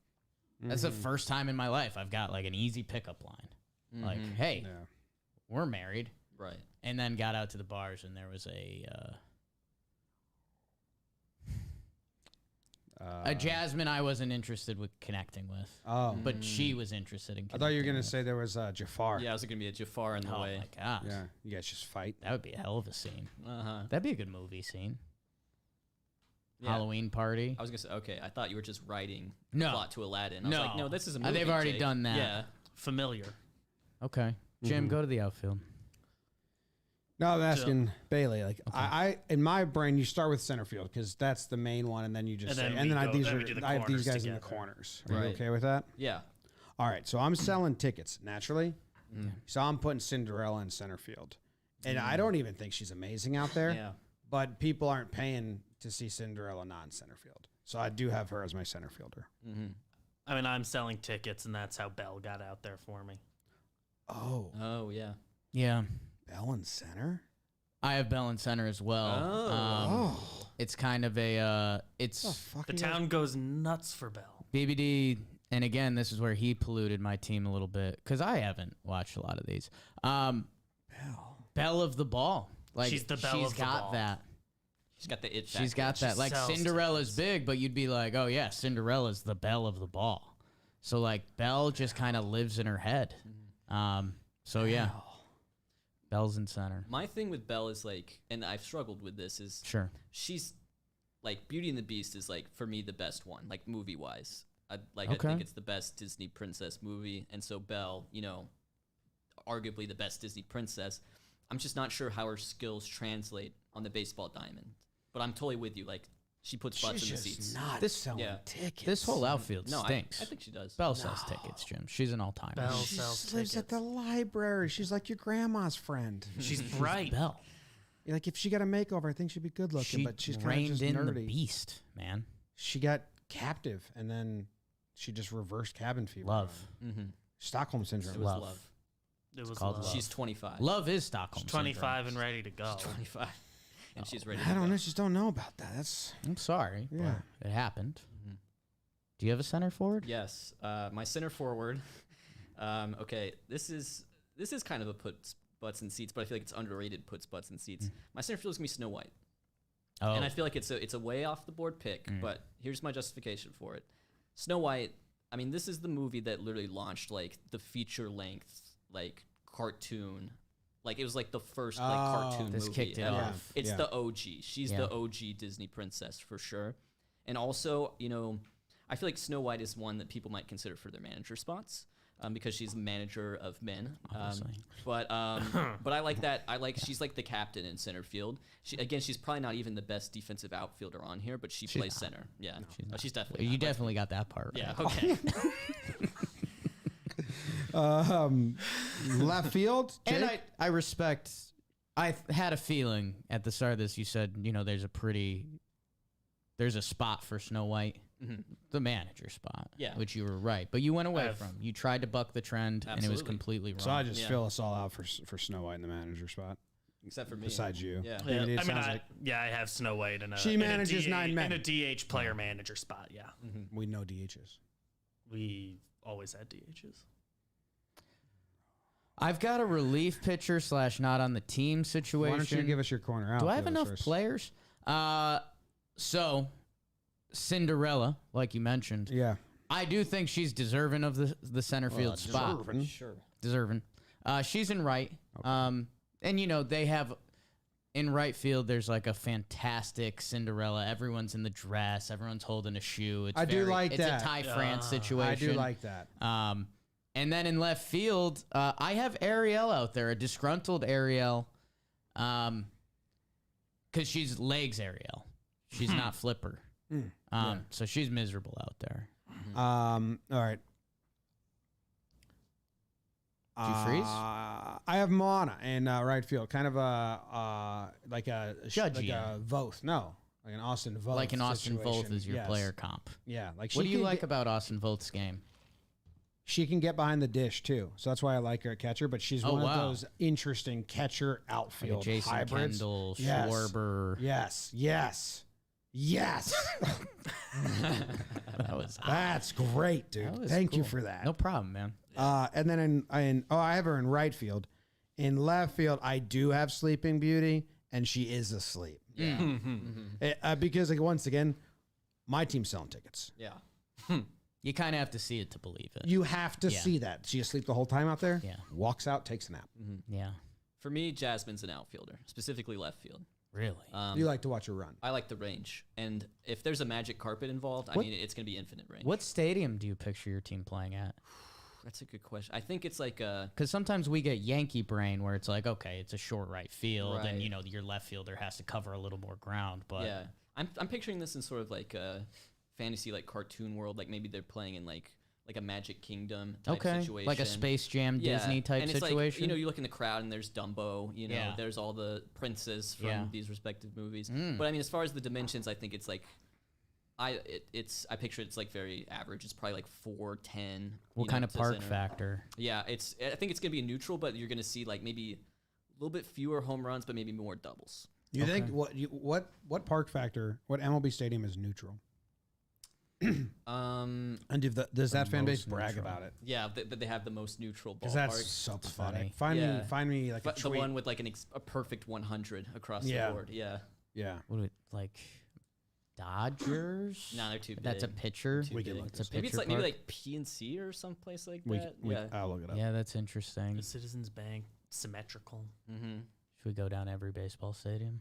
that's the first time in my life I've got like an easy pickup line. Like, hey, Yeah. we're married. Right. And then got out to the bars, and there was a Jasmine I wasn't interested with connecting with, Oh. but she was interested in. I thought you were connecting going to with. say there was Jafar. Yeah, I was going to be a Jafar in the Oh way. my gosh, Yeah. You guys just fight. that would be a hell of a scene. Uh-huh. That'd be a good movie scene. Yeah. Halloween party. I was going to say, okay, I thought you were just writing No. plot to Aladdin. I was like, no, this is a movie. They've already Jake. done that. Yeah. Familiar. Okay, Jim, go to the outfield. No, I'm asking Bailey. Like, I in my brain, you start with center field because that's the main one, and then you just And say, then and we then go- then we do the I have these corners guys in the together. corners. Are you Right. okay with that? Yeah. All right, so I'm selling tickets naturally. So I'm putting Cinderella in center field, and I don't even think she's amazing out there. Yeah. But people aren't paying to see Cinderella not in center field, so I do have her as my center fielder. I mean, I'm selling tickets, and that's how Belle got out there for me. Oh, Oh, yeah. Yeah, Bell in center. I have Bell in center as well. Oh. It's kind of a Fuck The you town goes nuts for Belle. BBD, and again, this is where he polluted my team a little bit because I haven't watched a lot of these. Belle of the ball, like She's the belle of the got ball. that. She's got the it She's factor. got that. Like sells Cinderella's big, but you'd be like, oh yeah, Cinderella's the belle of the ball. So like Belle just kind of lives in her head. So yeah, Belle's in center. My thing with Belle is like, and I've struggled with this, is Sure. she's like Beauty and the Beast is like for me the best one, like movie wise. I Okay. think it's the best Disney princess movie, and so Belle, you know, arguably the best Disney princess. I'm just not sure how her skills translate on the baseball diamond, but I'm totally with you. Like she puts butts She's in the just seats. not This- selling yeah. tickets. This whole outfield No, I stinks. think she does. Belle sells tickets, Jim. She's an all-timer. Belle She sells lives at the tickets. library. She's like your grandma's friend. She's bright. Belle. Like if she got a makeover, I think she'd be good looking, She but she's kind of reined just in the nerdy. beast, man. She got captive, and then she just reversed cabin fever. Love. Mm-hmm. Stockholm syndrome. It was Love. love. It was called love. love. She's 25. Love is Stockholm. She's 25 syndrome. and ready to go. 25, and she's ready. I to don't go. know. Just don't know about that. That's I'm sorry, Yeah. but it happened. Do you have a center forward? Yes, my center forward. Okay, this is kind of a puts butts in seats, but I feel like it's underrated. Puts butts in seats. My center field is gonna be Snow White, Oh, and I feel like it's a way off the board pick. But here's my justification for it. Snow White. I mean, this is the movie that literally launched like the feature length like cartoon. Like it was like the first like cartoon this movie kicked it ever. off. It's Yeah. the OG. She's Yeah. the OG Disney princess for sure. And also, you know, I feel like Snow White is one that people might consider for their manager spots because she's a manager of men. Obviously. But I like that. She's like the captain in center field. She's probably not even the best defensive outfielder on here, but she plays center. Yeah, she's definitely. you not. definitely got that part right. Yeah. Okay. left field. And Jake? I respect. I had a feeling at the start of this. You said, you know, there's a spot for Snow White, the manager spot. Yeah. which you were right, but you went away I've- from. You tried to buck the trend, and it was Absolutely. completely wrong. So I just Yeah. fill us all out for Snow White in the manager spot. Except for me. Besides you. Yeah. I mean, it I mean, sounds like I have Snow White in a She in manages a DH, 9 men. in a DH player manager spot. Yeah, we know DHs. we always had DHs. I've got a relief pitcher / not on the team situation. Why don't you give us your corner out? Do I have enough players? So Cinderella, like you mentioned. Yeah. I do think she's deserving of the center field spot. Deserving. She's in right. Okay. And, you know, they have in right field, there's like a fantastic Cinderella. Everyone's in the dress. Everyone's holding a shoe. It's I do like it's that. It's a Ty France situation. I do like that. And then in left field, I have Ariel out there, a disgruntled Ariel. Because she's legs Ariel. She's not Flipper. So she's miserable out there. All right. Did you freeze? I have Moana in right field, kind of like a Voth. No, like an Austin Voth. Like an Austin situation. Voth is your player comp. Yeah, like what do you like about Austin Voth's game? She can get behind the dish too, so that's why I like her at catcher. But she's one of those interesting catcher outfield like Jason hybrids. Kendall, Schwarber. Yes. That's great, dude. Thank you for that. No problem, man. And then I have her in right field. In left field, I do have Sleeping Beauty, and she is asleep. Yeah. Because like, once again, my team's selling tickets. Yeah. You kind of have to see it to believe it. You have to see that. She asleep the whole time out there. Yeah. Walks out, takes a nap. Yeah. For me, Jasmine's an outfielder, specifically left field. Really? You like to watch her run. I like the range. And if there's a magic carpet involved, I mean, it's going to be infinite range. What stadium do you picture your team playing at? That's a good question. I think it's like a... Because sometimes we get Yankee brain where it's like, okay, it's a short right field, Right. and, you know, your left fielder has to cover a little more ground. But Yeah. I'm picturing this in sort of like a fantasy, like cartoon world. Like maybe they're playing in like a Magic Kingdom type situation. Like a Space Jam Disney type and it's situation. Like, you know, you look in the crowd and there's Dumbo, you know, Yeah. there's all the princes from these respective movies. Mm. But I mean, as far as the dimensions, I think it's like, I picture it's like very average. It's probably like 4'10". What kind of park factor? Yeah, I think it's gonna be a neutral, but you're gonna see like maybe a little bit fewer home runs, but maybe more doubles. You think what park factor? What MLB stadium is neutral? And does that fan base brag about it? Yeah, but they have the most neutral ballpark. Because that's so pathetic. Funny. Find me like a the tweet. one with like a perfect 100 across the board. Yeah. Yeah. What like Dodgers? No, they're too big. That's a pitcher. Too We big. can look It's a this Maybe it's pitcher like park. PNC or someplace like We, that. we, yeah. I'll look it up. Yeah, that's interesting. The Citizens Bank, symmetrical. Mm-hmm. Should we go down every baseball stadium?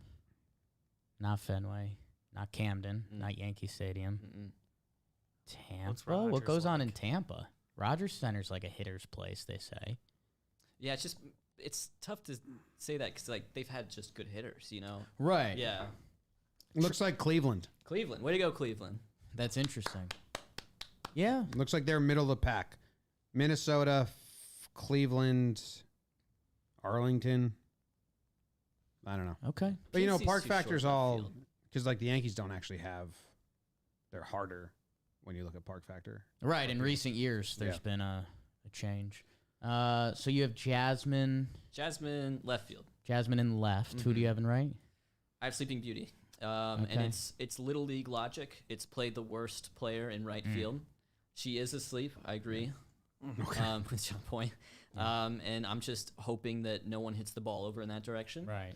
Not Fenway, not Camden, not Yankee Stadium. What's Tampa? What Rogers goes on in like? Tampa? Rogers Center's like a hitter's place, they say. Yeah, it's tough to say that because like they've had just good hitters, you know. Right. Yeah. Looks like Cleveland. Cleveland, way to go, Cleveland. That's interesting. Yeah. Looks like they're middle of the pack. Minnesota, Cleveland, Arlington. I don't know. Okay. But you know, PNC's park too factor's short all field. because like the Yankees don't actually have. They're harder when you look at park factor. Right. In recent years, there's been a change. So you have Jasmine left field. Jasmine in left. Who do you have in right? I have Sleeping Beauty. And it's little league logic. It's played the worst player in right field. She is asleep. I agree. With Jomboy. And I'm just hoping that no one hits the ball over in that direction. Right.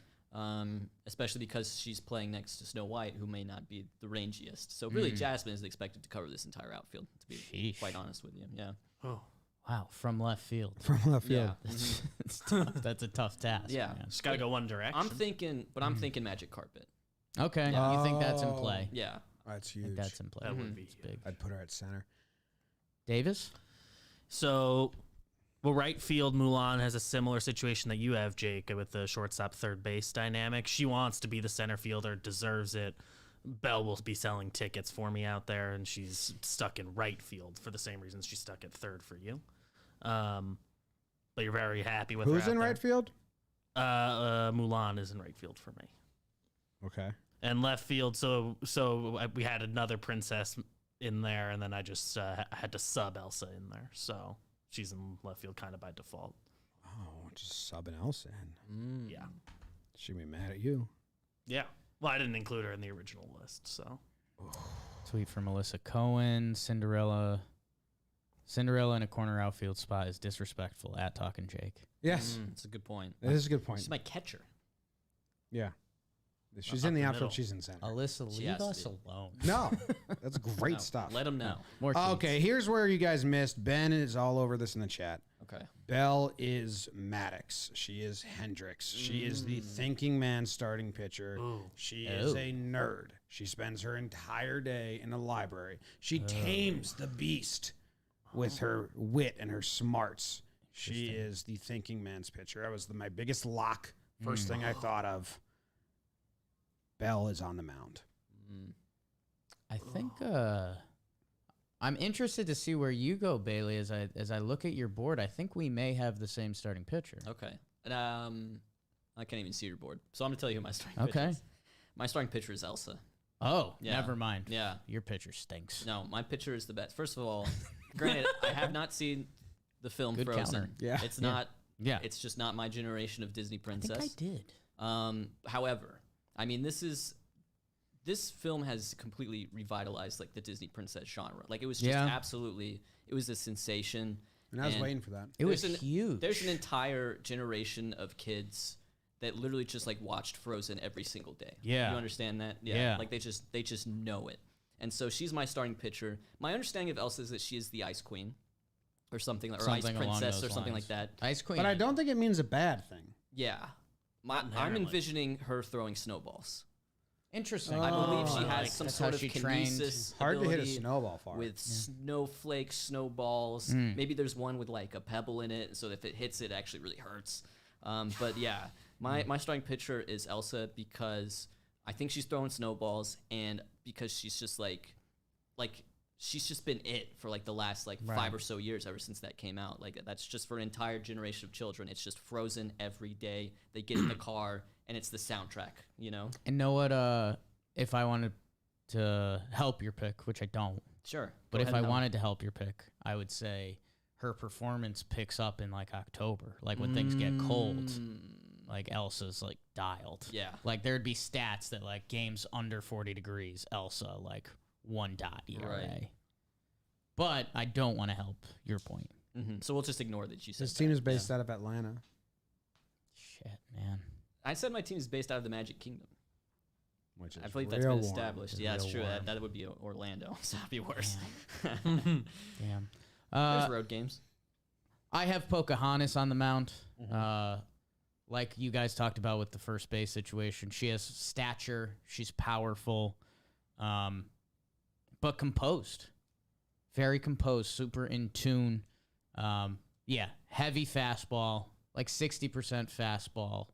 Especially because she's playing next to Snow White, who may not be the rangiest. So really, Jasmine is expected to cover this entire outfield. To be Sheesh. quite honest with you, yeah. Oh, Wow. From left field. From left field. Yeah. It's tough. That's a tough task. Yeah. man. just gotta go one direction. I'm thinking magic carpet. Okay. You think that's in play? Yeah. That's I think huge. that's in play. That would be It's huge. big. I'd put her at center. Davis? So, well, right field, Mulan has a similar situation that you have, Jake, with the shortstop third base dynamic. She wants to be the center fielder, deserves it. Belle will be selling tickets for me out there, and she's stuck in right field for the same reasons she's stuck at third for you. But you're very happy with her Who's out in there. right field? Mulan is in right field for me. Okay. And left field, we had another princess in there, and then I just had to sub Elsa in there. So she's in left field kind of by default. Oh, just subbing Elsa in. Yeah. She'd be mad at you. Yeah. Well, I didn't include her in the original list, so. Tweet from Melissa Cohen. Cinderella. Cinderella in a corner outfield spot is disrespectful. At Talking Jake. Yes, That's a good point. it is a good point. She's my catcher. Yeah, she's Up in the the outfield. middle. She's in center. Alyssa, She leave has to us be. alone. No, that's great No, stuff. Let them know. More sheets. Okay, here's where you guys missed. Ben is all over this in the chat. Okay. Belle is Maddox. She is Hendricks. She is the thinking man starting pitcher. Ooh. She is Oh. a nerd. She spends her entire day in the library. She tames the beast with her wit and her smarts. She is the thinking man's pitcher. That was my biggest lock. First thing I thought of. Belle is on the mound. I think I'm interested to see where you go, Bailey. As I look at your board, I think we may have the same starting pitcher. Okay. And, I can't even see your board, so I'm gonna tell you who my starting pitcher Okay. is. My starting pitcher is Elsa. Oh, Yeah. never mind. Yeah. Your pitcher stinks. No, my pitcher is the best. First of all, granted, I have not seen the film Good Frozen. counter. Yeah. It's not. Yeah. It's just not my generation of Disney I princess. think I did. However, I mean, this film has completely revitalized like the Disney princess genre. Like it was just Yeah. absolutely, it was a sensation. And I was And waiting for that. It was there's huge. There's an entire generation of kids that literally just like watched Frozen every single day. Yeah. You understand that? Yeah. Like they just know it. And so she's my starting pitcher. My understanding of Elsa is that she is the Ice Queen or something, or Something Ice along Princess those or something lines. like that. Ice Queen. But I don't think it means a bad thing. Yeah. I'm Inherently. envisioning her throwing snowballs. Interesting. I believe Oh, she I has like some that's sort how of she trained. kinesis Hard to hit a ability snowball far. with snowflakes, snowballs. Maybe there's one with like a pebble in it, so if it hits it actually really hurts. But yeah, my starting pitcher is Elsa because I think she's throwing snowballs, and because she's just like she's just been it for like the last like 5 or so years ever since that came out. Like that's just for an entire generation of children. It's just Frozen every day. They get in the car and it's the soundtrack, you know? And know what? If I wanted to help your pick, which I don't, Sure. but Go if ahead I and help. wanted to help your pick, I would say her performance picks up in like October, like when things get cold. Like Elsa's like dialed. Yeah. Like there'd be stats that like games under 40 degrees, Elsa like 1 dot ERA. Right. But I don't want to help your point. So we'll just ignore that you said This team that. is based out of Atlanta. Shit, man. I said my team is based out of the Magic Kingdom. Which is I believe that's real been warm. established. It's Yeah, it's real true. warm. That would be Orlando, so that'd be worse. Damn. There's road games. I have Pocahontas on the mound. Like you guys talked about with the first base situation, she has stature. She's powerful, but composed. Very composed, super in tune. Yeah, heavy fastball, like 60% fastball,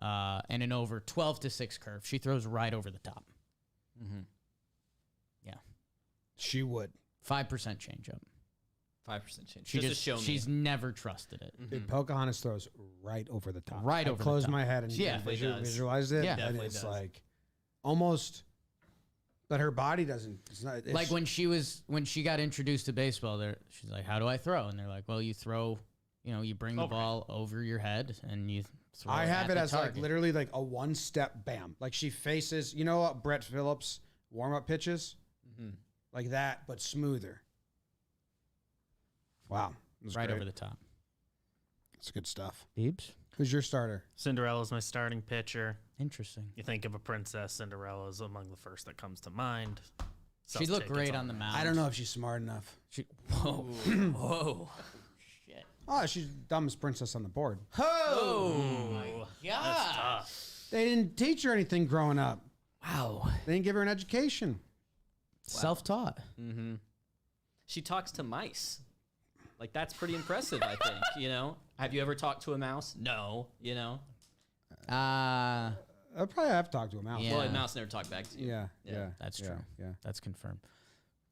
and an over 12-6 curve. She throws right over the top. Yeah, She would. 5% changeup. 5% change. She just just to show me. she's never trusted it. Dude, Pocahontas throws right over the top. Right I over the closed top. my head and Yeah. Definitely does. visualized it. Yeah. and Definitely it's does. like almost, but her body doesn't. It's not it's, Like when she got introduced to baseball, she's like, "How do I throw?" And they're like, "Well, you throw, you bring the Over. ball over your head and you throw." I have at it the as target. like literally like a 1-step bam. Like she faces, what Brett Phillips warm up pitches, like that, but smoother. Wow, it was right great. over the top. It's good stuff. Deebs, Who's your starter? Cinderella's my starting pitcher. interesting. You think of a princess, Cinderella is among the first that comes to mind. She looked great on the mound. I don't know if she's smart enough. Whoa, whoa, shit. Oh, she's dumbest princess on the board. Oh, That's tough. They didn't teach her anything growing up. wow. They didn't give her an education. Self-taught. She talks to mice. Like that's pretty impressive, I think. Have you ever talked to a mouse? No. I probably have talked to a mouse. Yeah. Well, a mouse never talked back to you. Yeah. That's yeah, true. Yeah. That's confirmed.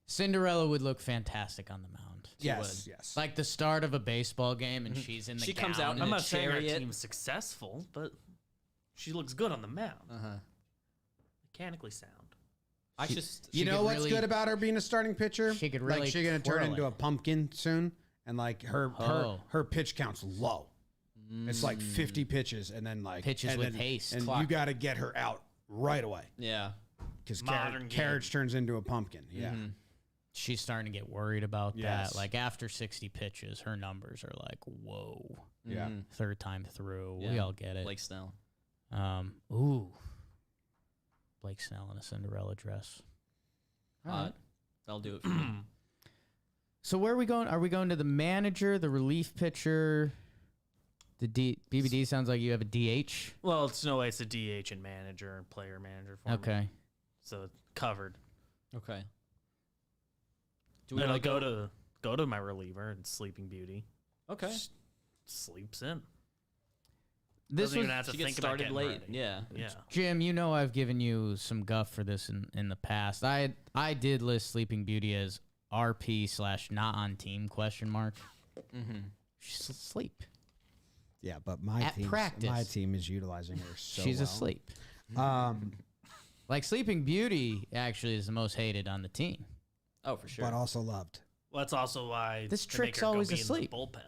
Cinderella would look fantastic on the mound. Yes. Yes. Like the start of a baseball game, and she's in the She comes gown. out in I'm a not saying our chariot. team's successful, but she looks good on the mound. Mechanically sound. I just You know could what's really- good about her being a starting pitcher? She could like really she's gonna turn twirl into it. a pumpkin soon, and like her pitch count's low. It's like 50 pitches, and then like Pitches and with then- haste. and you Clock. got to get her out right away yeah. because Modern game. carriage turns into a pumpkin. Yeah. She's starting to get worried about Yes. that. Like after 60 pitches, her numbers are like, whoa. Yeah. Mhm. Third time through. We Yeah. all get it. Blake Snell. Ooh. Blake Snell in a Cinderella dress. All right. That'll do it for me. So where are we going? Are we going to the manager, the relief pitcher? The BBD sounds like you have a DH. Well, it's no way. It's a DH and manager and player manager format. Okay. So it's covered. Okay. Do Then I'll like go to my reliever and Sleeping Beauty. Okay. Just sleeps in. This Doesn't was even have to She think gets about started getting late. ready. Yeah. Yeah. Jim. You know I've given you some guff for this in the past. I did list Sleeping Beauty as RP/not on team ? Mm-hmm. She's asleep. Yeah, but my At practice. my team is utilizing her so She's well. asleep. Um, Like Sleeping Beauty actually is the most hated on the team. Oh, for sure. but also loved. Well, that's also why This they make trick's her go always be in the asleep. bullpen.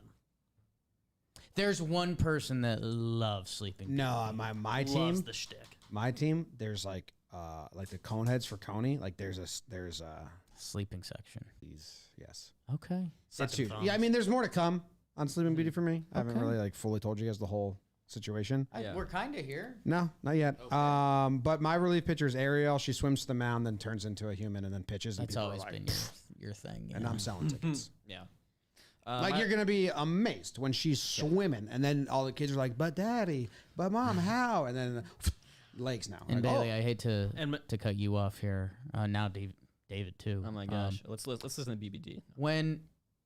There's one person that loves Sleeping Beauty. No, my Loves team, the shtick. my team. There's like the cone heads for Coney. Like there's a Sleeping section. these yes. Okay. Sucking It's huge. thumbs. Yeah, I mean, there's more to come on Sleeping Beauty for me. I haven't Okay. really like fully told you guys the whole situation. Yeah. We're kind of here. No, not yet. But my relief pitcher is Ariel. She swims to the mound, then turns into a human, and then pitches. And That's people are always like, been your thing. And yeah. I'm selling tickets. Yeah. Like you're gonna be amazed when she's swimming, and then all the kids are like, "But daddy, but mom, how?" And then legs now. And Like, Bailey, I hate to And cut you off here. Now David too. Oh my gosh. Let's listen to BBD. When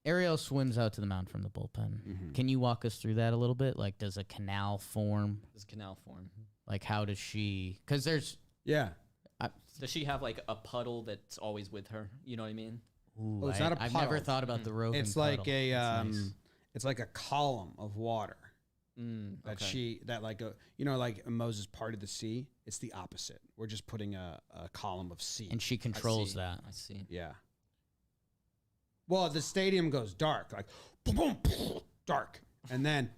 Ariel swims out to the mound from the bullpen, can you walk us through that a little bit? Like, does a canal form? This canal form. Like, how does she? Because there's. yeah. Does she have like a puddle that's always with her? You know what I mean? Ooh, Oh, it's not a I've never puddle. thought about the roving. It's like puddle. a That's nice. it's like a column of water that Okay. like Moses parted the sea. It's the opposite. We're just putting a column of sea. And she I controls see. that. I see. Yeah. Well, the stadium goes dark, like boom, boom, dark, and then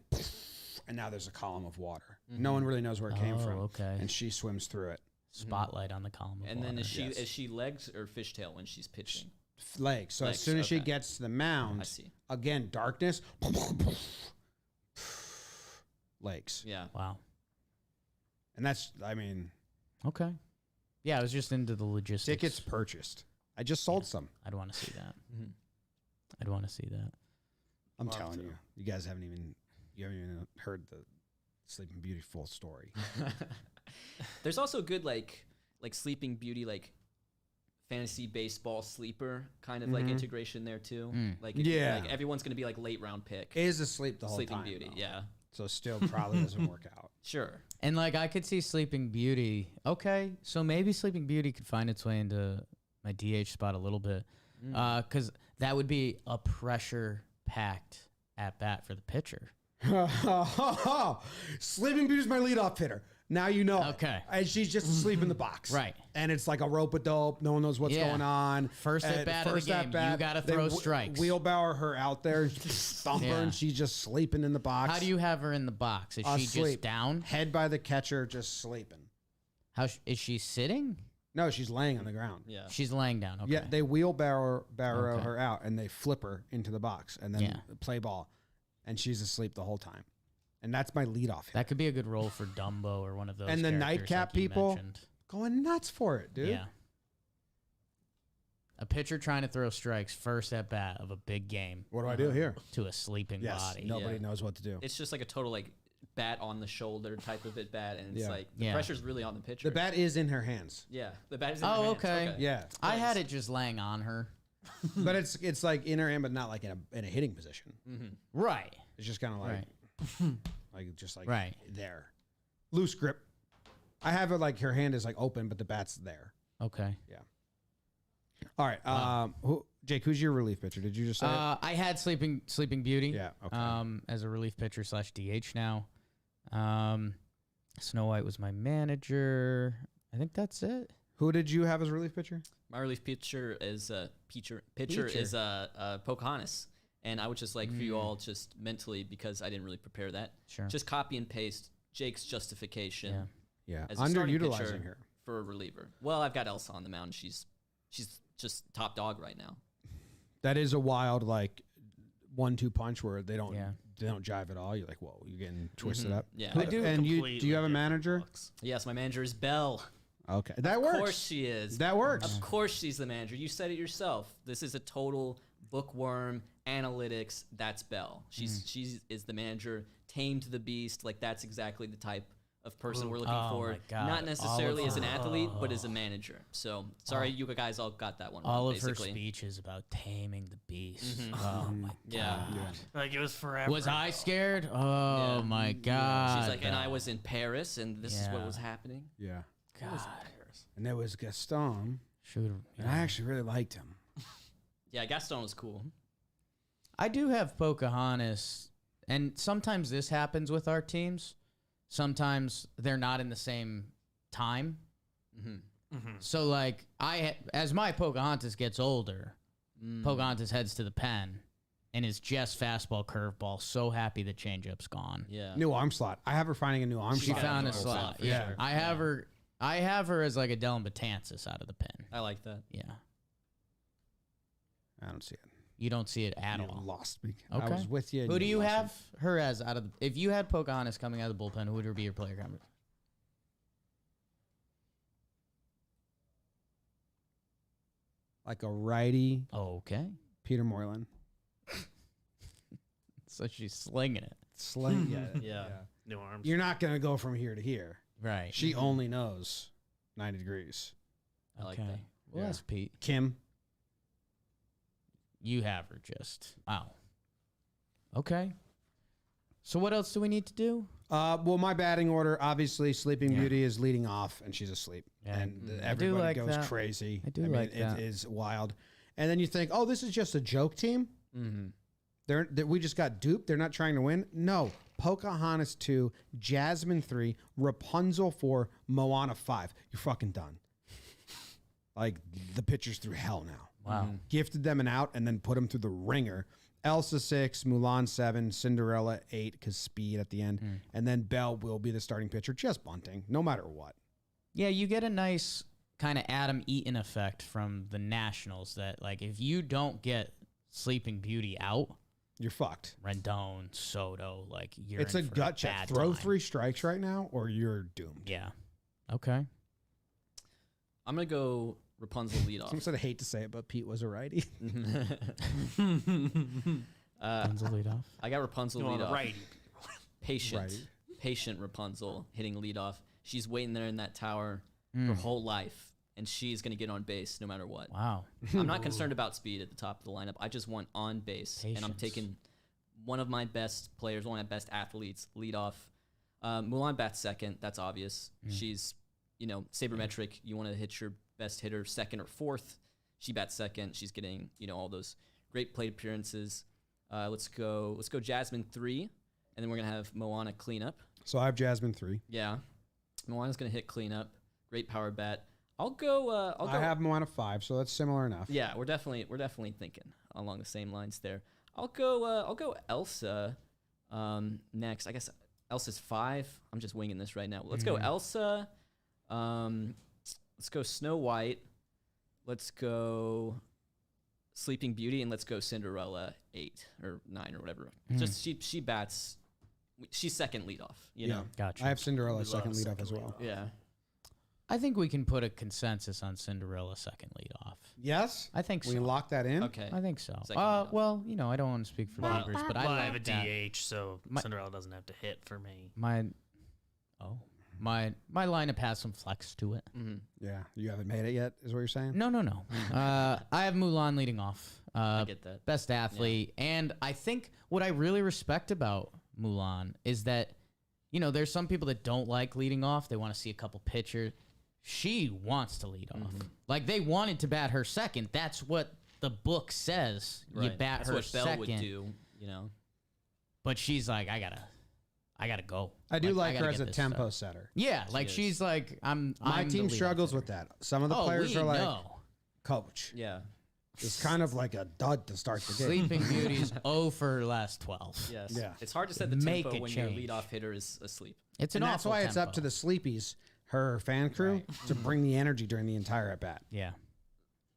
and now there's a column of water. No one really knows where it came Oh, from. okay. And she swims through it. Spotlight on the column. Of And then water. is she legs or fishtail when she's pitching? Legs. So Legs, as soon as she okay. gets to the mound, I see. again, darkness, legs. Yeah. Wow. And that's, I mean, Okay. Yeah, I was just into the logistics. tickets purchased. I just sold some. I'd want to see that. Mhm. I'd want to see that. I'm Love telling to. you. You guys haven't even heard the Sleeping Beauty full story. There's also good like Sleeping Beauty like fantasy baseball sleeper kind of like integration there too. Like Yeah. like everyone's gonna be like late round pick. Is asleep the whole Sleeping time. Beauty, though. yeah. So still probably doesn't work out. Sure. And like I could see Sleeping Beauty. Okay, so maybe Sleeping Beauty could find its way into my DH spot a little bit, because that would be a pressure-packed at bat for the pitcher. Sleeping Beauty's my leadoff hitter. Now you know. it. Okay. And she's just asleep in the box. Right. And it's like a rope a dope. No one knows what's Yeah. going on. First at bat of the first at game, bat, you gotta they throw strikes. Wheelbarrow her out there, thump her, Yeah. and she's just sleeping in the box. How do you have her in the box? Is she Asleep. just down? Head by the catcher, just sleeping. Is she sitting? No, she's laying on the ground. Yeah. She's laying down. Okay. Yeah, they wheelbarrow Okay. her out, and they flip her into the box, and then Yeah. play ball, and she's asleep the whole time. And that's my leadoff hitter. That could be a good role for Dumbo or one of those. And the characters nightcap like you people? mentioned. Going nuts for it, dude. Yeah. A pitcher trying to throw strikes first at bat of a big game What do I do here? to a sleeping Yes, body. nobody Yeah. knows what to do. It's just like a total like bat on the shoulder type of at bat, and it's Yeah. like the Yeah. pressure's really on the pitcher. The bat is in her hands. Yeah, the bat is in Oh, her hands. okay. Yeah, I had it just laying on her. but it's like in her hand, but not like in a hitting position. Right. It's just kind of like Right. like just like Right. there, loose grip. I have it like her hand is like open, but the bat's there. Okay. All right, Jake, who's your relief pitcher? Did you just say? it? I had Sleeping Beauty. Yeah, okay. As a relief pitcher / DH now. Snow White was my manager. I think that's it. Who did you have as relief pitcher? My relief pitcher is pitcher Peacher. is Pocahontas, and I would just like for you all just mentally because I didn't really prepare that. Sure. Just copy and paste Jake's justification Yeah. Yeah, as a starting underutilizing pitcher her. for a reliever. Well, I've got Elsa on the mound. She's just top dog right now. That is a wild, like, 1-2 punch where they don't Yeah. jive at all. You're like, whoa, you're getting twisted up. Yeah. Who do- And do you Completely have a different manager? looks. Yes, my manager is Belle. Okay, that Of works. course she is. That works. Of course she's the manager. You said it yourself. This is a total bookworm analytics. That's Belle. She is the manager. Tamed the beast. Like that's exactly the type of person we're looking Oh for. my God. Not necessarily as an Oliver. athlete, but as a manager. So sorry, you guys all got that one. All wrong, of her basically. speeches about taming the beast. Mhm. Oh my god. Yeah. Like it was forever. Was I ago. scared? Oh Yeah. my god. She's like, and I was in Paris, and this is what Yeah. was happening. Yeah. God. And there was Gaston, Shoot. and I actually really liked him. Yeah, Gaston was cool. I do have Pocahontas, and sometimes this happens with our teams. Sometimes they're not in the same time. So, like, as my Pocahontas gets older, Pocahontas heads to the pen and is just fastball, curveball. So happy the changeup's gone. Yeah. New arm slot. I have her finding a new arm She slot. found a Arm slot. slot, for Yeah, sure. I have her. I have her as like a Dylan Betances out of the pen. I like that. Yeah, I don't see it. you don't see it at You all. lost me. I Okay. was with you. and Who do you lost me. have her as out of? If you had Pocahontas coming out of the bullpen, who would be your player coming? Like a righty, Okay, Peter Moylan. so she's slinging it. Sling. Yeah. Yeah. New arms. You're not going to go from here to here. Right. She only knows 90 degrees. I like okay. that. Well, Yeah. that's Pete. Kim. You have her just. Wow. Okay. So what else do we need to do? Well, my batting order, obviously, Sleeping Yeah. Beauty is leading off, and she's asleep. Yeah. And I do everybody like goes that. crazy. I do mean, like that. It is wild. And then you think, oh, this is just a joke team? Mm-hmm. We just got duped. They're not trying to win. No. Pocahontas 2, Jasmine 3, Rapunzel 4, Moana 5. You're fucking done. Like, the pitcher's through hell now. Wow. Gifted them an out and then put them through the ringer. Elsa 6, Mulan 7, Cinderella 8, because speed at the end. And then Belle will be the starting pitcher, just bunting, no matter what. Yeah, you get a nice kind of Adam Eaton effect from the Nationals that, like, if you don't get Sleeping Beauty out, You're fucked. Rendon, Soto, like, you're It's in a for gut check. bad Throw time. 3 strikes right now, or you're doomed. Yeah. Okay. I'm gonna go Rapunzel lead off. Someone said I hate to say it, but Pete was a righty. Rapunzel lead off. I got Rapunzel You lead want a off. righty. Patient Rapunzel hitting lead off. She's waiting there in that tower her whole life, and she's gonna get on base no matter what. Wow. I'm not concerned about speed at the top of the lineup. I just want on base, and I'm Patience. taking one of my best players, one of my best athletes, lead off. Mulan bats second. That's obvious. She's, sabermetric. You want to hit your best hitter second or fourth. She bats second. She's getting, all those great plate appearances. Let's go Jasmine 3, and then we're gonna have Moana cleanup. So I have Jasmine 3. Yeah, Moana's gonna hit cleanup. Great power bat. I'll go. I have Moana 5, so that's similar enough. Yeah, we're definitely thinking along the same lines there. I'll go Elsa next. I guess Elsa's 5. I'm just winging this right now. Let's go Elsa. Let's go Snow White. Let's go Sleeping Beauty, and let's go Cinderella 8 or 9 or whatever. Just she bats. She's second leadoff. You know. Gotcha. I have Cinderella We second love leadoff as second well. Yeah. I think we can put a consensus on Cinderella second lead off. Yes? I think so. We lock that in? Okay. I think so. Second leadoff. Well, I don't want to speak for neighbors, but I Well, I like have a that. DH, so My- Cinderella doesn't have to hit for me. My lineup has some flex to it. Mm-hmm. Yeah. You haven't made it yet, is what you're saying? No. I have Mulan leading off. I get that. Best athlete. And I think what I really respect about Mulan is that, there's some people that don't like leading off. They want to see a couple pitchers. She wants to lead off. Like, they wanted to bat her second. That's what the book says. You Right. bat That's her what Belle second. would do. But she's like, I gotta go. I do like gotta her as get a this tempo stuff. setter. Yeah, like is. she's like, My I'm the team leadoff struggles hitter. with that. Some of the Oh, players we are like, know. coach. Yeah. It's kind of like a dud to start the game. Sleeping Beauty's 0 for her last 12. Yes. Yeah. It's hard to set the Make tempo a when your change. leadoff hitter is asleep. It's an And that's awful why it's up to tempo. the Sleepies, her fan crew, to bring the energy during the entire at bat. Yeah.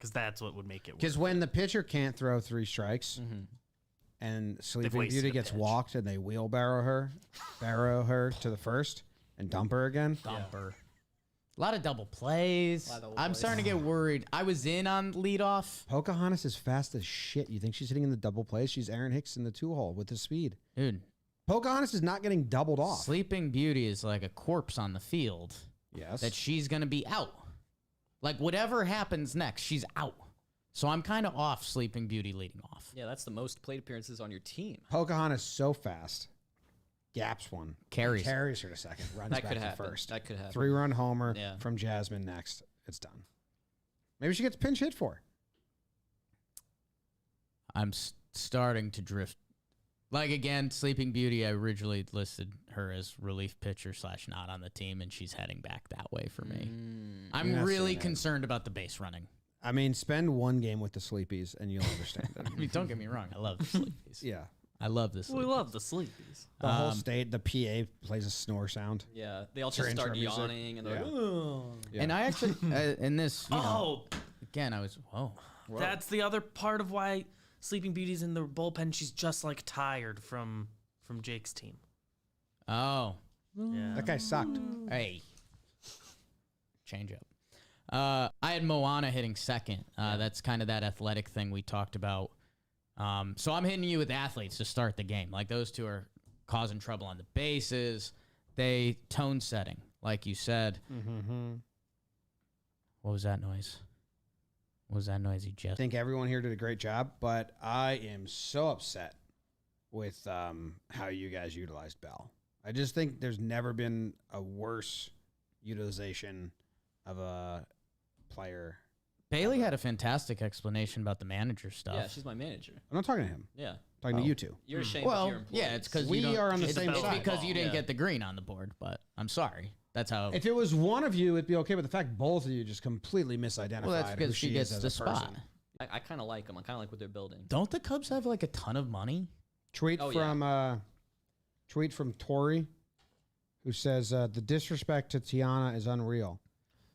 because that's what would make it. Because when the pitcher can't throw 3 strikes and Sleeping wasted Beauty a gets pitch. walked and they wheelbarrow her to the first and dump her again. Dumper. A lot of double plays. I'm starting to get worried. I was in on leadoff. Pocahontas is fast as shit. You think she's hitting in the double plays? She's Aaron Hicks in the 2-hole with the speed. Dude, Pocahontas is not getting doubled off. Sleeping Beauty is like a corpse on the field Yes. that she's going to be out. Like, whatever happens next, she's out. So I'm kind of off Sleeping Beauty leading off. Yeah, that's the most plate appearances on your team. Pocahontas so fast. Gaps one. Carries. Carries her to second. Runs That back could to happen. first. That could happen. 3-run homer Yeah. from Jasmine next. It's done. Maybe she gets pinch hit for. I'm starting to drift. Like, again, Sleeping Beauty, I originally listed her as relief pitcher / not on the team, and she's heading back that way for me. I'm You're not really saying that. concerned about the base running. I mean, spend one game with the Sleepies and you'll understand it. I mean, don't get me wrong. I love the Sleepies. Yeah. I love the Sleepies. we love the Sleepies. The whole state, the PA plays a snore sound. Yeah, they all It's her just start intro music. yawning and they're Yeah. like, "Ugh." Yeah. And I actually, in this, you know, Oh, again, I was, whoa. that's the other part of why Sleeping Beauty's in the bullpen. She's just like tired from Jake's team. Oh. Yeah. That guy sucked. Hey. Change up. I had Moana hitting second. That's kind of that athletic thing we talked about. So I'm hitting you with athletes to start the game. Like, those two are causing trouble on the bases. They tone setting, like you said. What was that noise? What was that noise you I just? think everyone here did a great job, but I am so upset with how you guys utilized Bell. I just think there's never been a worse utilization of a player. Bailey had a fantastic explanation about the manager stuff. Yeah, she's my manager. I'm not talking to him. Yeah. I'm talking to you two. You're ashamed of Well, your employees. yeah, it's because We are on the it's, same it's side. because you didn't Yeah. get the green on the board. But I'm sorry. That's how. If it was one of you, it'd be okay. But the fact both of you just completely misidentified. Well, that's who because she is gets as the a spot. person. I kind of like them. I kind of like what they're building. Don't the Cubs have like a ton of money? Tweet Oh, from Tori, who says the disrespect to Tiana is unreal.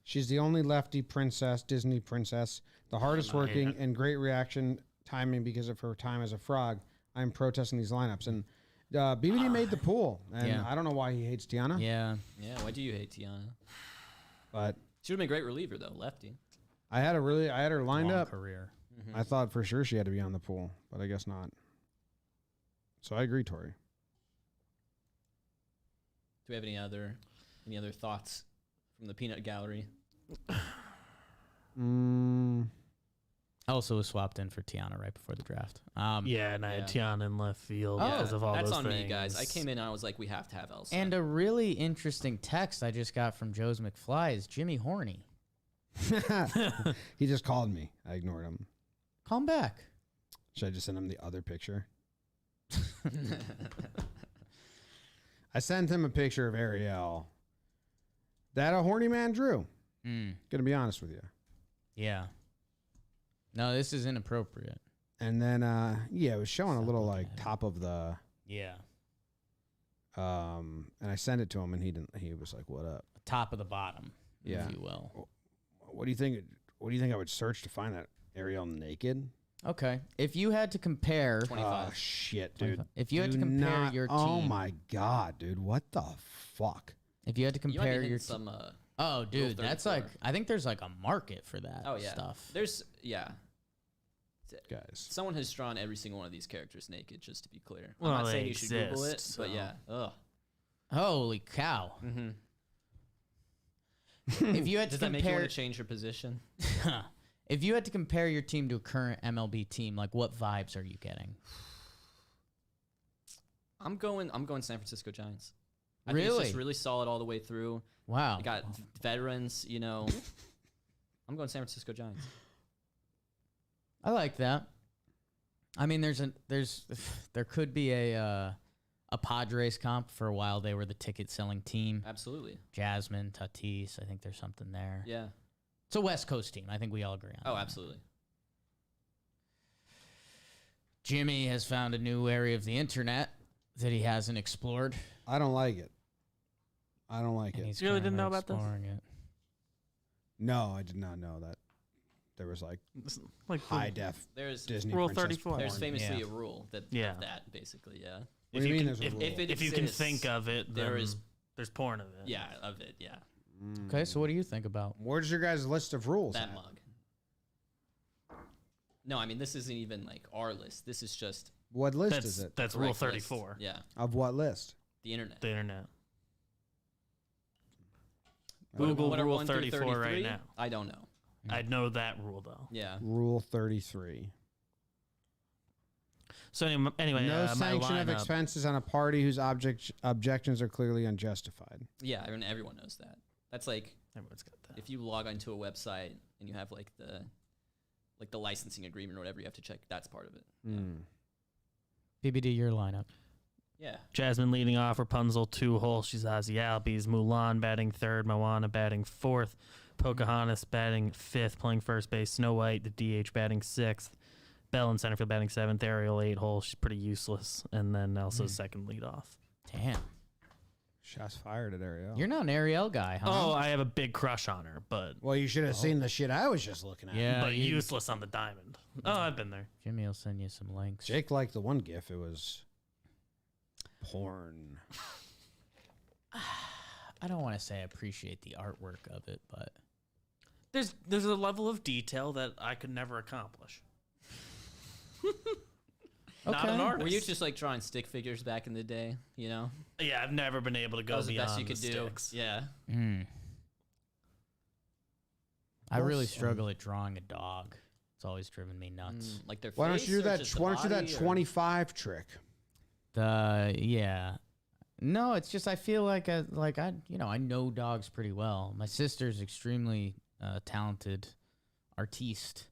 She's the only lefty princess, Disney princess, the hardest working and great reaction timing because of her time as a frog. I'm protesting these lineups. And BBD made the pool, and Yeah. I don't know why he hates Tiana, Yeah. Yeah, why do you hate Tiana? but She would have been a great reliever, though, lefty. I had her lined Long up. career. I thought for sure she had to be on the pool, but I guess not. So I agree, Tori. Do we have any other thoughts from the peanut gallery? I also was swapped in for Tiana right before the draft. Yeah, and I had Tiana in left field Oh, because of all That's those on things. me, guys. I came in and I was like, we have to have Elsa. And a really interesting text I just got from Joe's McFly is Jimmy horny. He just called me. I ignored him. Call him back. Should I just send him the other picture? I sent him a picture of Ariel that a horny man drew. Gonna be honest with you. Yeah. No, this is inappropriate. And then it was showing a little like top of the Yeah. and I sent it to him and he was like, "What up?" Top of the bottom, Yeah. if you will. What do you think I would search to find that Ariel naked? Okay. If you had to compare 25. Oh shit, dude. If you had to Do compare not- your Oh team- my god, dude. What the fuck? if you had to You might be compare hitting your some. Oh, dude, that's 34. like I think there's like a market for that Oh yeah. stuff. There's Guys. someone has drawn every single one of these characters naked. Just to be clear, Well, I'm not saying they you should Google it, exist, but so. yeah. Ugh. Holy cow. Mm-hmm. If you had to Does that make you compare want to change your position? if you had to compare your team to a current MLB team, like what vibes are you getting? I'm going San Francisco Giants. I think it's Really? just really solid all the way through. Wow. I got veterans, you know. I'm going San Francisco Giants. I like that. I mean, there could be a Padres comp. For a while, they were the ticket selling team. Absolutely. Jasmine, Tatis, I think there's something there. Yeah. It's a West Coast team. I think we all agree on Oh, that. absolutely. Jimmy has found a new area of the internet that he hasn't explored. I don't like it. And He's You really didn't currently know about this? exploring it. No, I did not know that there was like Like high def There's Disney Rule princess 34. porn. there's famously Yeah. a rule that Yeah. of that basically, yeah. What do you mean there's a if, rule? if you can exists, think of it, there then is there's porn of it. yeah, of it, yeah. Okay, so what do you think about? Where's your guys' list of rules? That at? mug. No, I mean this isn't even like our list. This is just What list is it? That's Rule correct list. 34. Yeah, Of what list? the internet. The internet. What- Google what are Rule 1 through 34 right 33? now. I don't know. I know that rule though. Yeah. Rule 33. So anyway, No my sanction of lineup- expenses on a party whose objections are clearly unjustified. Yeah, I mean everyone knows that. That's like Everyone's got that. if you log onto a website and you have like the licensing agreement or whatever, you have to check that's part of it. BBD, your lineup. Yeah. Jasmine leading off, Rapunzel 2-hole, she's Ozzy Albies, Mulan batting third, Moana batting fourth, Pocahontas batting fifth, playing first base, Snow White, the DH batting sixth, Belle in center field batting seventh, Ariel 8-hole, she's pretty useless, and then also second lead off. Damn. Shots fired at Ariel. You're not an Ariel guy, huh? Oh, I have a big crush on her, but Well, you should have seen the shit I was just looking at. yeah. but useless on the diamond. Oh, I've been there. Jimmy will send you some links. Jake liked the one gif. It was porn. I don't want to say I appreciate the artwork of it, but There's a level of detail that I could never accomplish. Not an Okay. artist. Were you just like drawing stick figures back in the day? You know, Yeah, I've never been able to that go was the beyond best you the could do. sticks. Yeah. I really struggle at drawing a dog. It's always driven me nuts. Like their. Why don't face you do or that? just the Why don't you do that body, or- 25 trick? Yeah. No, it's just I feel like I know dogs pretty well. My sister's extremely talented artiste.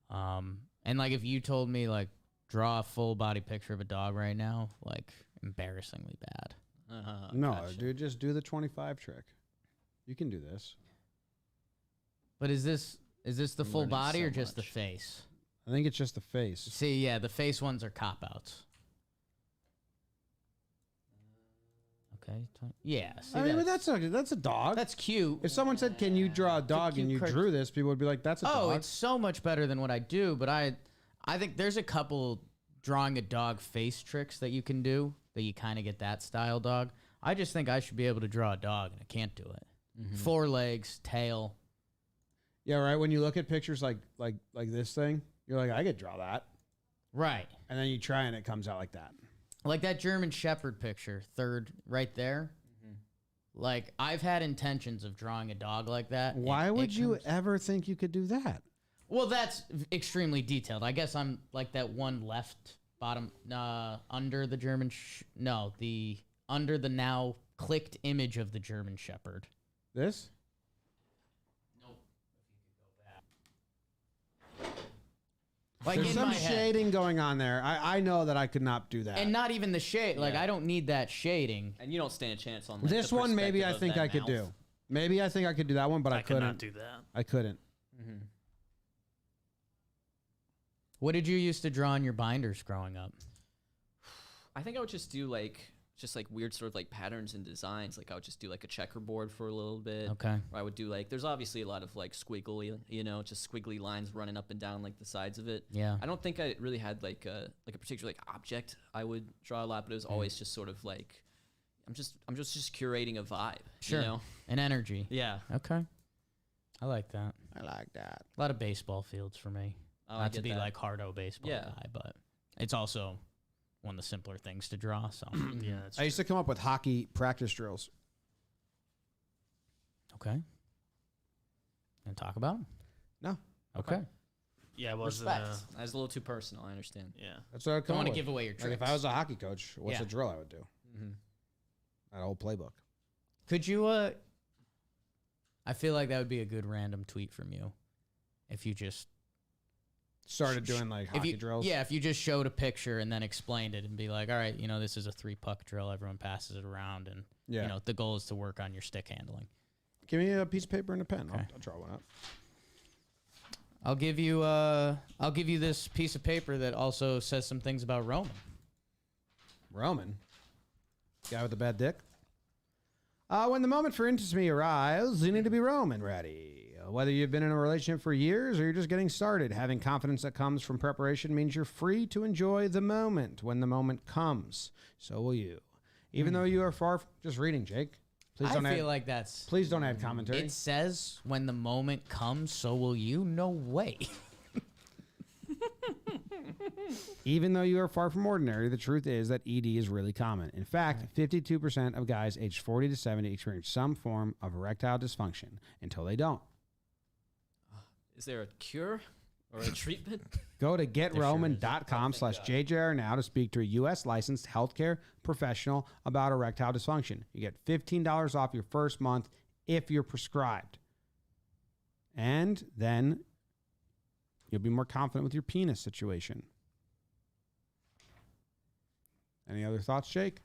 And like if you told me like draw a full body picture of a dog right now, like embarrassingly bad. No, gotcha. dude, just do the 25 trick. You can do this. But is this the full learning body so or just the much. face? I think it's just the face. See, yeah, the face ones are cop outs. Okay. Yeah. See, I mean, but that's a dog. that's cute. If someone said, "Can you draw a dog?" cute and you cart- drew this, people would be like, "That's a Oh, dog." it's so much better than what I do, but I think there's a couple drawing a dog face tricks that you can do that you kind of get that style dog. I just think I should be able to draw a dog and I can't do it. 4 legs, tail. Yeah, right. When you look at pictures like this thing, you're like, "I could draw that," Right. and then you try and it comes out like that. Like that German Shepherd picture, third right there. Like I've had intentions of drawing a dog like that. and Why it would you comes- ever think you could do that? Well, that's extremely detailed. I guess I'm like that one left bottom under the German under the now clicked image of the German Shepherd. This? Like There's in some my head. shading going on there. I know that I could not do that. And not even the shade. Like Yeah. I don't need that shading. And you don't stand a chance on like, this the one, maybe I perspective of think that I could mouth. do. Maybe I think I could do that one, but I, I could couldn't. not do that. I couldn't. What did you used to draw in your binders growing up? I think I would just do like weird sort of like patterns and designs. Like I would just do like a checkerboard for a little bit. Okay. Or I would do like there's obviously a lot of like squiggly, just squiggly lines running up and down like the sides of it. Yeah. I don't think I really had like a particular like object I would draw a lot, but it was always just sort of like I'm just curating a vibe. Sure. You know? An energy. Yeah. Okay. I like that. I like that. A lot of baseball fields for me. Oh, I Not to get be that. like hardo baseball Yeah. guy, but it's also one of the simpler things to draw. So Yeah, that's I used to come up with hockey practice drills. okay. And talk about 'em? No, Okay. yeah, it was Respect. That was a little too personal. I understand. yeah. that's what I Don't come want up to with. give away your Like tricks. if I was a hockey coach, what's Yeah. a drill I would do? That whole playbook. Could you? I feel like that would be a good random tweet from you, if you just Started doing like if hockey you, drills. Yeah, if you just showed a picture and then explained it and be like, all right, this is a 3-puck drill. Everyone passes it around, and Yeah. the goal is to work on your stick handling. Give me a piece of paper and a pen. Okay. I'll draw one up. I'll give you this piece of paper that also says some things about Roman. Roman, guy with the bad dick. When the moment for intimacy arrives, you need to be Roman ready. Whether you've been in a relationship for years or you're just getting started, having confidence that comes from preparation means you're free to enjoy the moment. When the moment comes, so will you. Even though you are far from just reading, Jake. Please I don't feel like that's. Please don't add commentary. It says when the moment comes, so will you. No way. Even though you are far from ordinary, the truth is that ED is really common. In fact, 52% of guys aged 40 to 70 experience some form of erectile dysfunction until they don't. Is there a cure or a treatment? Go to getroman.com/JJR now to speak to a U.S. licensed healthcare professional about erectile dysfunction. You get $15 off your first month if you're prescribed. And then you'll be more confident with your penis situation. Any other thoughts, Jake?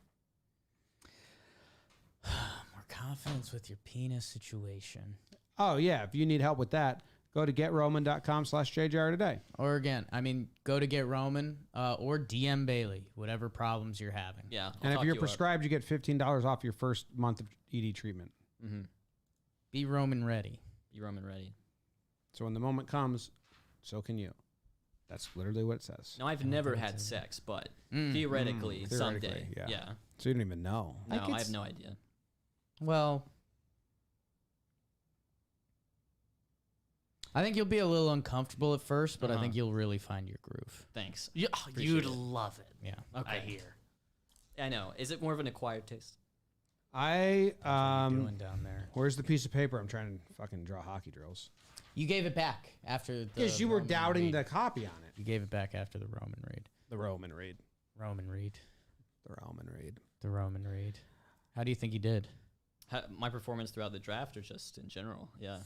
More confidence with your penis situation. Oh, yeah. If you need help with that, go to getroman.com/JJR today. Or again, I mean, go to Get Roman or DM Bailey, whatever problems you're having. Yeah. And if you're prescribed, you get $15 off your first month of ED treatment. Mm-hmm. Be Roman ready. Be Roman ready. So when the moment comes, so can you. That's literally what it says. Now, I've never had sex, but theoretically, someday. Yeah. So you don't even know. No, I have no idea. Well, I think you'll be a little uncomfortable at first, but I think you'll really find your groove. Thanks. You'd Appreciate it. love it. Yeah. Okay. I hear. I know. Is it more of an acquired taste? What are you doing down there? Where's the piece of paper? I'm trying to fucking draw hockey drills. You gave it back after the. Because you were Roman doubting read. the copy on it. You gave it back after the Roman read. The Roman read. Roman read. The Roman read. The Roman read. How do you think he did? My performance throughout the draft or just in general? Yeah.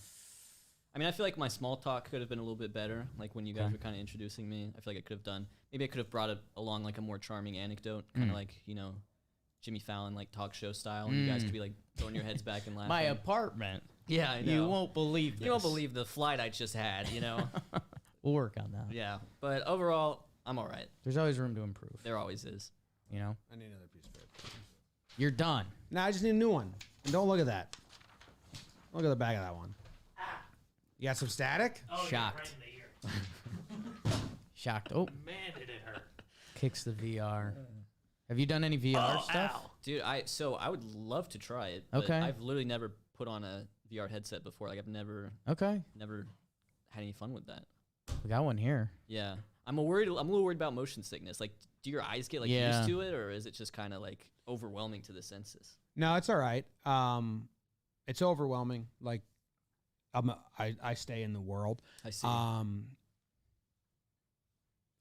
I mean, I feel like my small talk could have been a little bit better. Like when you guys were kind of introducing me, I feel like I could have done. Maybe I could have brought along like a more charming anecdote, kind of like Jimmy Fallon like talk show style, and you guys could be like throwing your heads back and laughing. My apartment. Yeah, I know. You won't believe this. You won't believe the flight I just had. We'll work on that. Yeah, but overall, I'm all right. There's always room to improve. There always is. You know. I need another piece of paper. You're done. No, I just need a new one. And don't look at that. Look at the back of that one. You got some static? Oh, Shocked. Yeah, right in the ear. Shocked. Oh, Man, did it hurt. kicks the VR. Have you done any VR stuff? Ow. Dude, I would love to try it. But Okay. I've literally never put on a VR headset before. Like I've never Okay. had any fun with that. We got one here. Yeah. I'm a little worried about motion sickness. Like, do your eyes get like Yeah. used to it, or is it just kind of like overwhelming to the senses? No, it's all right. It's overwhelming. Like, I stay in the world. I see.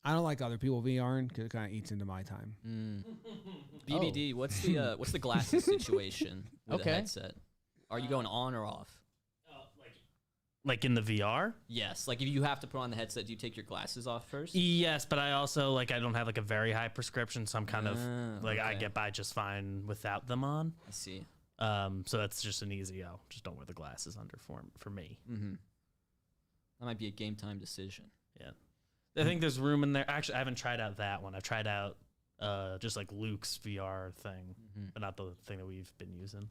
I don't like other people VRing because it kind of eats into my time. BBD, what's the glasses situation with Okay. the headset? Are you going on or off? Like in the VR? Yes. Like if you have to put on the headset, do you take your glasses off first? Yes, but I also I don't have like a very high prescription, so I'm kind of I okay. get by just fine without them on. I see. So that's just an easy just don't wear the glasses under for me. Mm-hmm. That might be a game time decision. Yeah. I think there's room in there. Actually, I haven't tried out that one. I've tried out just like Luke's VR thing, but not the thing that we've been using.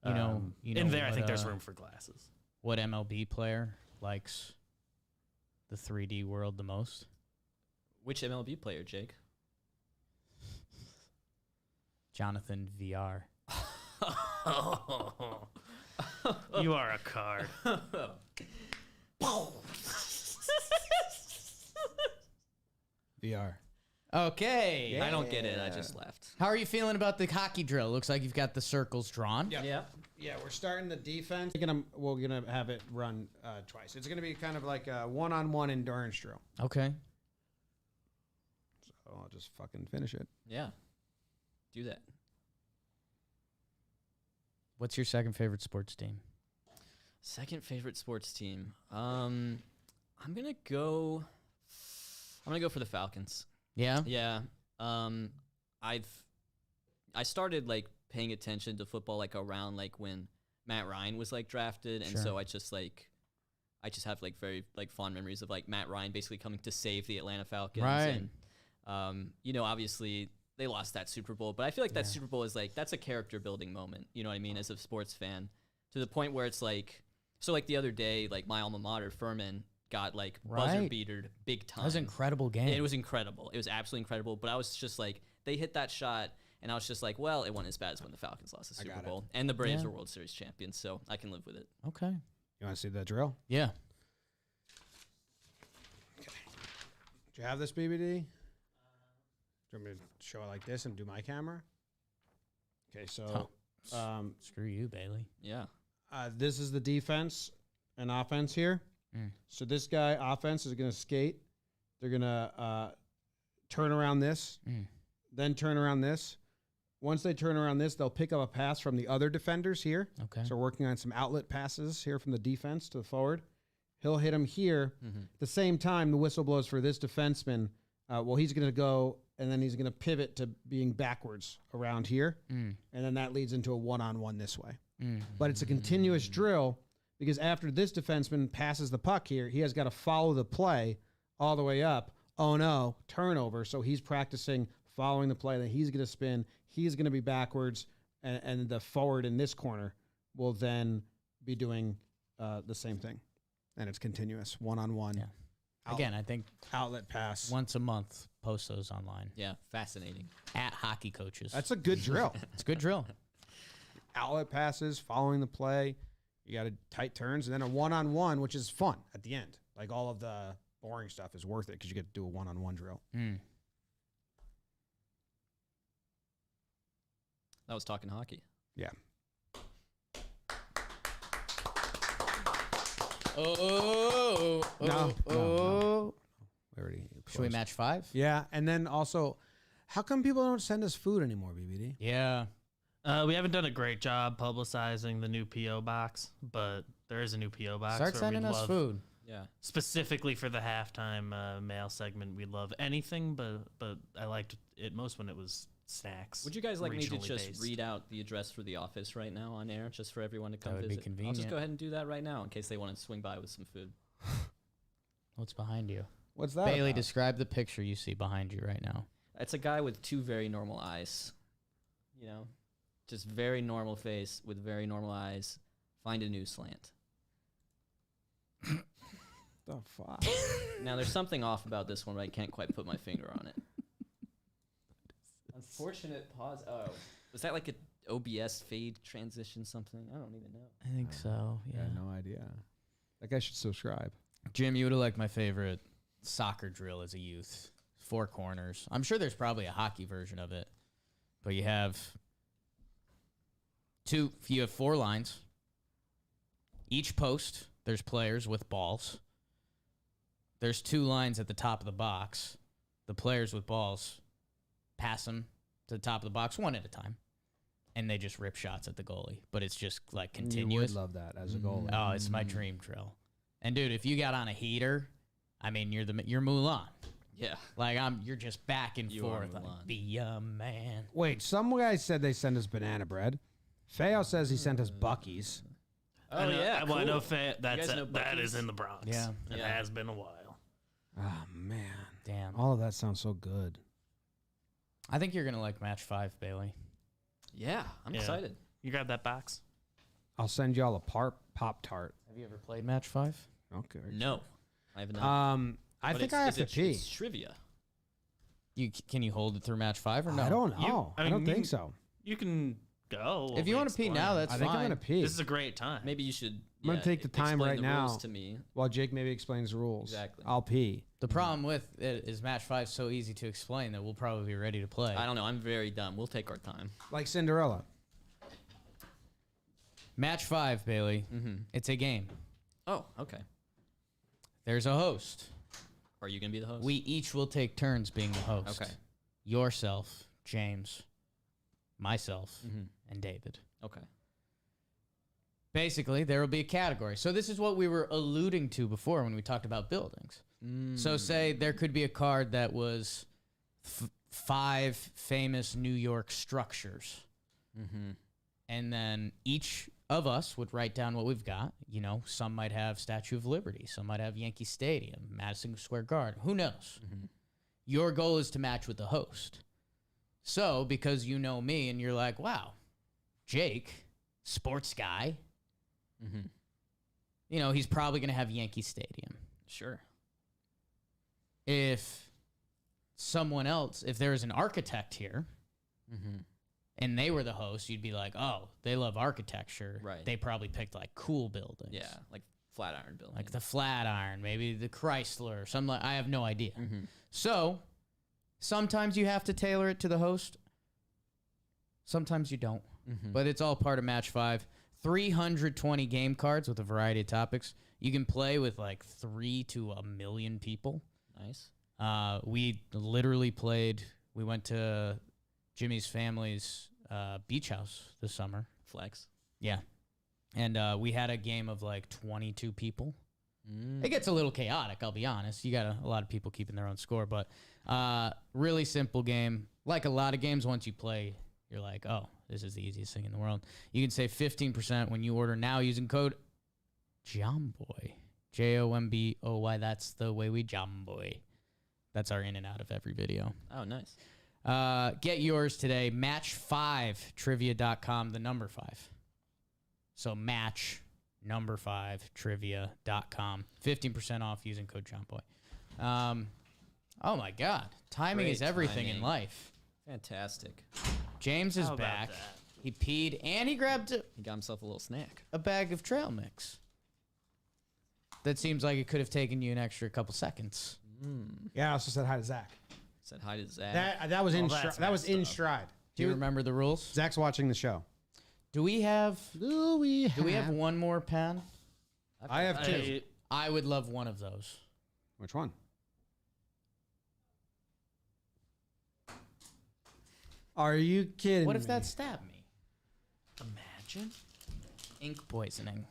You know in there, I what, think there's room for glasses. What MLB player likes the 3D world the most? Which MLB player, Jake? Jonathan VR. You are a card. VR. Okay. I don't get it. I just left. How are you feeling about the hockey drill? Looks like you've got the circles drawn. Yeah. Yeah, we're starting the defense. We're gonna have it run twice. It's gonna be kind of like a one-on-one endurance drill. Okay. So I'll just fucking finish it. Yeah. Do that. What's your second favorite sports team? Second favorite sports team. I'm gonna go for the Falcons. Yeah. Yeah. I started like paying attention to football like around like when Matt Ryan was like drafted, and Sure. so I just have like very like fond memories of like Matt Ryan basically coming to save the Atlanta Falcons. Right. And obviously they lost that Super Bowl, but I feel like that Super Bowl is like that's a character building moment. You know what I mean? As a sports fan, to the point where it's like So like the other day, like my alma mater, Furman, got like buzzer Right. beatered big time. That was an incredible game. It was incredible. It was absolutely incredible. But I was just like, they hit that shot, and I was just like, well, it wasn't as bad as when the Falcons lost the Super got it. Bowl, and the Braves Yeah. were World Series champions, so I can live with it. Okay. You want to see the drill? Yeah. Do you have this BBD? Do you want me to show it like this and do my camera? Okay, so Screw you, Bailey. Yeah. this is the defense and offense here. Mm. So this guy, offense, is going to skate. They're going to turn around this, then turn around this. Once they turn around this, they'll pick up a pass from the other defenders here. Okay. So we're working on some outlet passes here from the defense to the forward. He'll hit him here. At the same time, the whistle blows for this defenseman. Well, he's going to go, and then he's going to pivot to being backwards around here. And then that leads into a one-on-one this way. But it's a continuous drill because after this defenseman passes the puck here, he has got to follow the play all the way up. Oh, no, turnover. So he's practicing following the play. Then he's going to spin. He's going to be backwards, and the forward in this corner will then be doing the same thing. And it's continuous, one-on-one. Yeah. Again, I think Outlet pass. once a month, post those online. Yeah, fascinating. At Hockey Coaches. That's a good drill. It's a good drill. Outlet passes, following the play. You got tight turns, and then a one-on-one, which is fun at the end. Like all of the boring stuff is worth it because you get to do a one-on-one drill. That was talking hockey. Yeah. No. We already Should we closed. match 5? Yeah, and then also, how come people don't send us food anymore, BBD? Yeah. We haven't done a great job publicizing the new P.O Box, but there is a new P.O Box. Start where sending we'd us love- food. Yeah. Specifically for the halftime mail segment, we love anything, but I liked it most when it was snacks. Would you guys like me to regionally just based. read out the address for the office right now on air, just for everyone to come would be visit? I'll just convenient. go ahead and do that right now in case they want to swing by with some food. What's behind you? What's that Bailey, about? describe the picture you see behind you right now. It's a guy with two very normal eyes. You know, just very normal face with very normal eyes. Find a new slant. The fuck? Now, there's something off about this one, but I can't quite put my finger on it. Unfortunate pause. Oh, was that like an OBS fade transition something? I don't even know. I think so. Yeah, no idea. That guy should subscribe. Jim, you would have liked my favorite soccer drill as a youth. 4 corners. I'm sure there's probably a hockey version of it, but you have 4 lines. Each post, there's players with balls. There's 2 lines at the top of the box. The players with balls pass them to the top of the box one at a time, and they just rip shots at the goalie. But it's just like You continuous. would love that as a goalie. Oh, it's my dream drill. And dude, if you got on a heater, I mean, you're Mulan. Yeah. Like you're just back and You are forth. Like, Mulan. be a man. Wait, some guys said they sent us banana bread. Feo says he sent us Buc-ee's. Oh, I know, yeah. Well, I know cool. that's guys know that Buc-ee's? is in the Bronx. Yeah. It Yeah. has been a while. Oh, man. Damn. All of that sounds so good. I think you're gonna like match 5, Bailey. Yeah, I'm Yeah. excited. You grab that box. I'll send y'all a Pop-Tart. Have you ever played match 5? Okay. No, I have not. I But think it's- I have to it's pee. It's trivia. Can you hold it through match 5 or no? I don't know. I I mean, don't you think can- so. You can go. If you want to pee now, that's I fine. think I'm going to pee. This is a great time. Maybe you should. I'm gonna take the time explain right the now. rules to me. While Jake maybe explains the rules. Exactly. I'll pee. The problem with it is match 5 is so easy to explain that we'll probably be ready to play. I don't know. I'm very dumb. We'll take our time. Like Cinderella. Match 5, Bailey. It's a game. Oh, okay. There's a host. Are you gonna be the host? We each will take turns being the host. Okay. Yourself, James, myself, and David. Okay. Basically, there will be a category. So this is what we were alluding to before when we talked about buildings. So say there could be a card that was 5 famous New York structures. And then each of us would write down what we've got. You know, some might have Statue of Liberty. Some might have Yankee Stadium, Madison Square Garden. Who knows? Your goal is to match with the host. So because you know me and you're like, wow, Jake, sports guy, he's probably going to have Yankee Stadium. Sure. If someone else, if there was an architect here and they were the host, you'd be like, oh, they love architecture. Right. They probably picked like cool buildings. Yeah, like Flatiron building. Like the Flatiron, maybe the Chrysler, something like, I have no idea. So sometimes you have to tailor it to the host. Sometimes you don't. But it's all part of Match 5. 320 game cards with a variety of topics. You can play with like 3 to 1 million people. Nice. We literally played. We went to Jimmy's family's beach house this summer. Flex. Yeah. And we had a game of like 22 people. It gets a little chaotic, I'll be honest. You got a lot of people keeping their own score, but really simple game. Like a lot of games, once you play, you're like, oh, this is the easiest thing in the world. You can save 15% when you order now using code Jomboy. Jomboy. That's the way we Jomboy. That's our in and out of every video. Oh, nice. Get yours today. Match5trivia.com, the number 5. So match5trivia.com. 15% off using code Jomboy. Oh my God. Timing Great is everything in timing. life. Fantastic. James is How about back. that? He peed and he grabbed He got himself a little snack. a bag of trail mix. That seems like it could have taken you an extra couple seconds. Yeah, I also said hi to Zach. Said hi to Zach. That was in that's that was in messed up. stride. Do you remember the rules? Zach's watching the show. Do we have Do we have one more pen? I have 2. I would love one of those. Which one? Are you kidding What if me? that stabbed me? Imagine. Ink poisoning.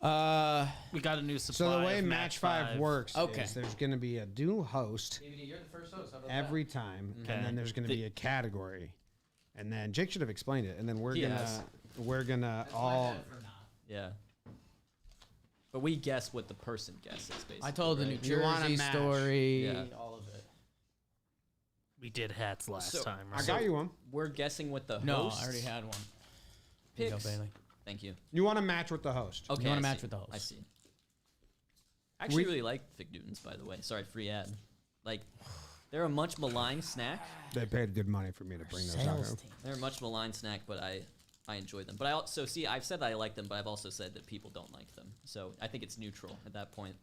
We got a new supply. So the way of Match 5 works Okay. is there's going to be a new host You're the first host. every time, Okay. and then there's going to be a category, and then Jake should have explained it, and then we're Yes. gonna all. Yeah. But we guess what the person guesses, basically. I told the New right? You wanna Jersey match. story. Yeah. All of it. We did hats last So, time. I Right? got you one. We're guessing what the No, host I already had one. Here you go, picks. Bailey. Thank you. You want to match with the host. Okay. wanna I match see. with the host. I see. I actually We- really like Fig Newtons, by the way. Sorry, free ad. Like, they're a much maligned snack. They paid good money for me to bring those out. Sales here. team. They're a much maligned snack, but I enjoy them. But I also see I've said that I like them, but I've also said that people don't like them. So I think it's neutral at that point.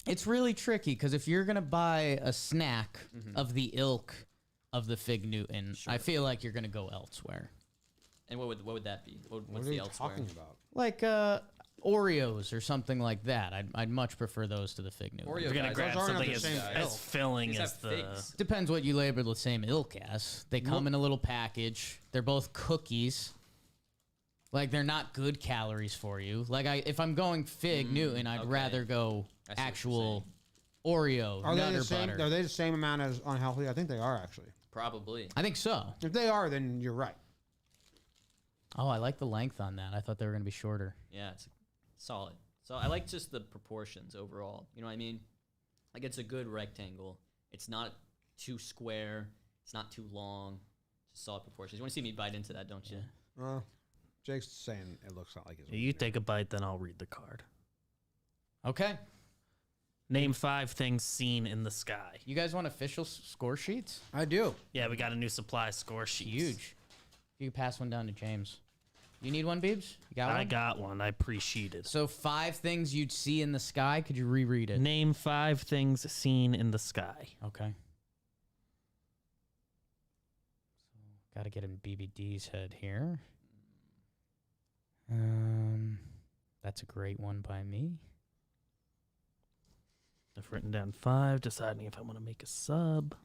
It's really tricky because if you're gonna buy a snack of the ilk of the Fig Newton, I feel like you're gonna go elsewhere. And what would that be? What What's are the you elsewhere? talking about? Like Oreos or something like that. I'd much prefer those to the Fig Newton. Oreo We're gonna guys, grab those aren't something the as, same as ilk. filling These as have the. figs. Depends what you label the same ilk as. They come in a little package. They're both cookies. Like they're not good calories for you. Like if I'm going Fig Newton, I'd okay. rather go I see what you're actual Oreo Are they nutter the same? butter. Are they the same amount as unhealthy? I think they are actually. Probably. I think so. If they are, then you're right. Oh, I like the length on that. I thought they were gonna be shorter. Yeah, it's solid. So I like just the proportions overall. You know what I mean? Like it's a good rectangle. It's not too square. It's not too long. Just solid proportions. You want to see me bite into that, don't you? Jake's saying it looks not like his. You take a bite, then I'll read the card. Okay. Name 5 things seen in the sky. You guys want official score sheets? I do. Yeah, we got a new supply score sheet. Huge. You can pass one down to James. You need one, Beebs? You got one? I got one. I pre-sheeted. So 5 things you'd see in the sky. Could you reread it? Name 5 things seen in the sky. Okay. So got to get in BBD's head here. That's a great one by me. I've written down 5, deciding if I want to make a sub.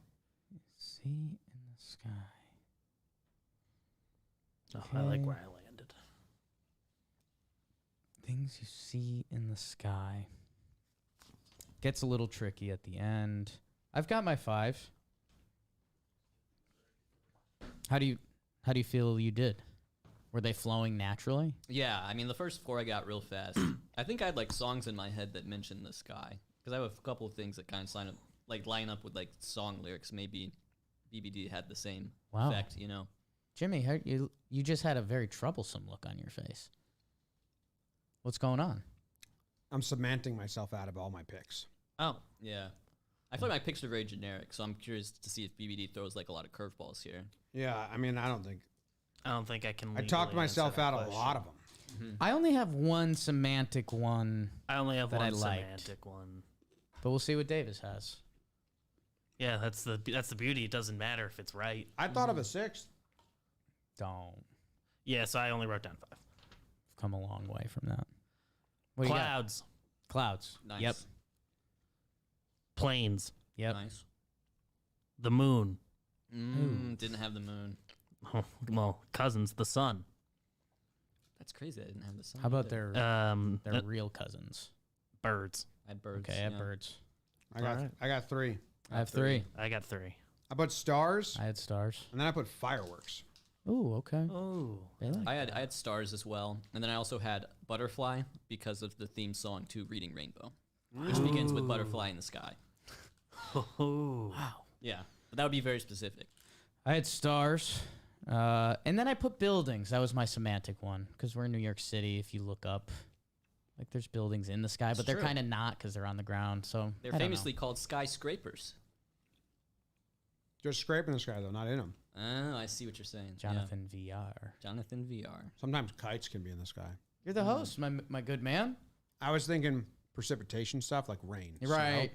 See in the sky. Oh, I like Okay. where I landed. Things you see in the sky. Gets a little tricky at the end. I've got my 5. How do you feel you did? Were they flowing naturally? Yeah, I mean the first 4 I got real fast. I think I had like songs in my head that mentioned the sky because I have a couple of things that kind of line up with like song lyrics. Maybe BBD had the same Wow. effect, you know. Jimmy, you just had a very troublesome look on your face. What's going on? I'm cementing myself out of all my picks. Oh, Yeah. I feel like my picks are very generic, so I'm curious to see if BBD throws like a lot of curveballs here. Yeah, I mean, I don't think I can. I talked legally myself answer out that of a question. lot of them. I only have one semantic one, I only have that I one liked. semantic one. but we'll see what Davis has. Yeah, that's the beauty. It doesn't matter if it's right. I thought of a sixth. Don't Yeah, so I only wrote down 5. come a long way from that. What do you got? Clouds, Clouds. Nice. Yep. planes, Yep. Nice. the moon. Didn't have the moon. Well, cousins, the sun. That's crazy. I didn't have the sun. How about either. their real cousins? Birds. I had birds. Okay, I have yeah. birds. Alright. I got 3. I have 3. I got 3. I put stars, I had stars. and then I put fireworks. Ooh, okay. Oh, They like I had stars as well, and then I also had butterfly because of the theme song to Reading Rainbow, which begins with butterfly in the sky. wow. Yeah, but that would be very specific. I had stars. And then I put buildings. That was my semantic one because we're in New York City. If you look up, like there's buildings in the sky, but they're true. kind of not because they're on the ground. So They're I don't know. famously called skyscrapers. Just scraping the sky, though, not in them. Oh, I see what you're saying. Yeah. Jonathan VR. Jonathan VR. Sometimes kites can be in the sky. You're the host, my good man. I was thinking precipitation stuff like rain. You're right.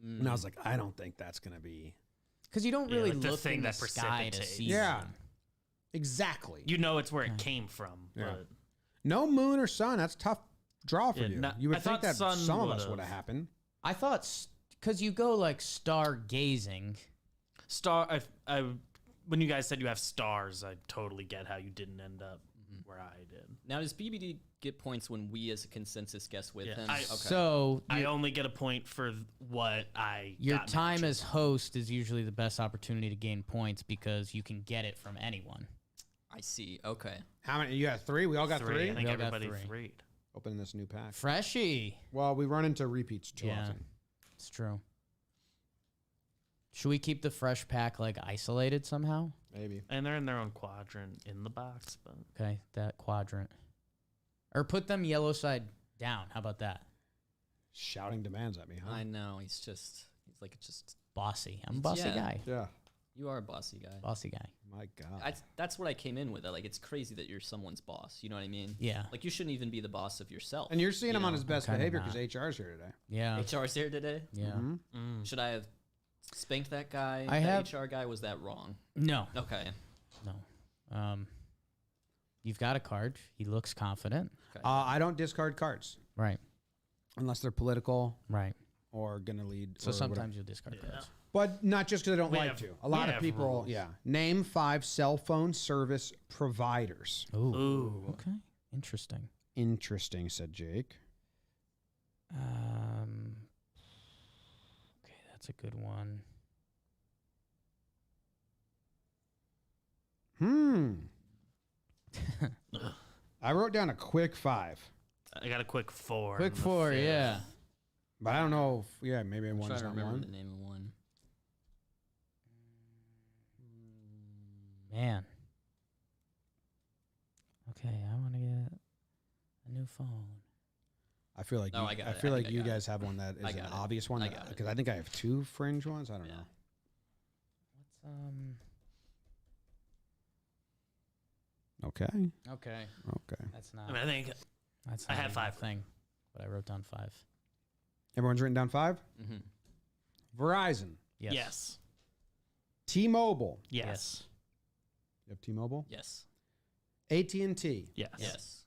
snow. And I was like, I don't think that's going to be. Because you don't Yeah, really like the look thing in the that sky to precipitates. see. Yeah. them. Exactly. You know it's where it came from. Yeah. But No moon or sun. That's a tough draw for Yeah, you. no- You would I think thought that sun some of us would've. would have happened. I thought because you go like stargazing. When you guys said you have stars, I totally get how you didn't end up where I did. Now, does BBD get points when we as a consensus guess with Yeah, him? I- Okay. So I only get a point for what I your got time matches. as host is usually the best opportunity to gain points because you can get it from anyone. I see. Okay. How many? You got 3? We all got 3? I think We all got everybody 3. three. Opening this new pack. Freshie. Well, we run into repeats too Yeah. often. It's true. Should we keep the fresh pack like isolated somehow? Maybe. And they're in their own quadrant in the box, but Okay, that quadrant. Or put them yellow side down. How about that? Shouting demands at me, huh? I know. He's like just. Bossy. I'm a bossy Yeah. guy. Yeah. You are a bossy guy. Bossy guy. My God. That's what I came in with. Like, it's crazy that you're someone's boss. You know what I mean? Yeah. Like, you shouldn't even be the boss of yourself. And you're seeing him on his best kinda behavior not. because HR's here today. Yeah. HR's here today. Yeah. Mhm. Should I have spanked that guy? I that have- HR guy. Was that wrong? No. Okay. No. You've got a card. He looks confident. I don't discard cards Right. unless they're political Right. or going to lead. So or sometimes whatever. you'll discard cards. But not just because I don't We like have- to. A we lot of have people, rules. yeah. Name 5 cell phone service providers. Ooh. Ooh. Okay. Interesting. Interesting, said Jake. Okay, that's a good one. I wrote down a quick 5, I got a quick 4. Quick in the 4, fifth. yeah. but I don't know. If, maybe I'm one's trying to not remember one. the name of one. Man. Okay, I want to get a new phone. I feel like Oh, you, I got I it. feel I like think I you got guys have one that I is an got it. obvious one. I got it. Because I think I have 2 fringe ones. I don't Yeah. know. What's Okay. Okay. Okay. That's I not. mean, I think That's I not had even a 5. thing, but I wrote down 5. Everyone's written down 5. Mm-hmm. Verizon, Yes. yes. T-Mobile. Yes. You have T-Mobile. Yes. AT&T, Yes. Yes.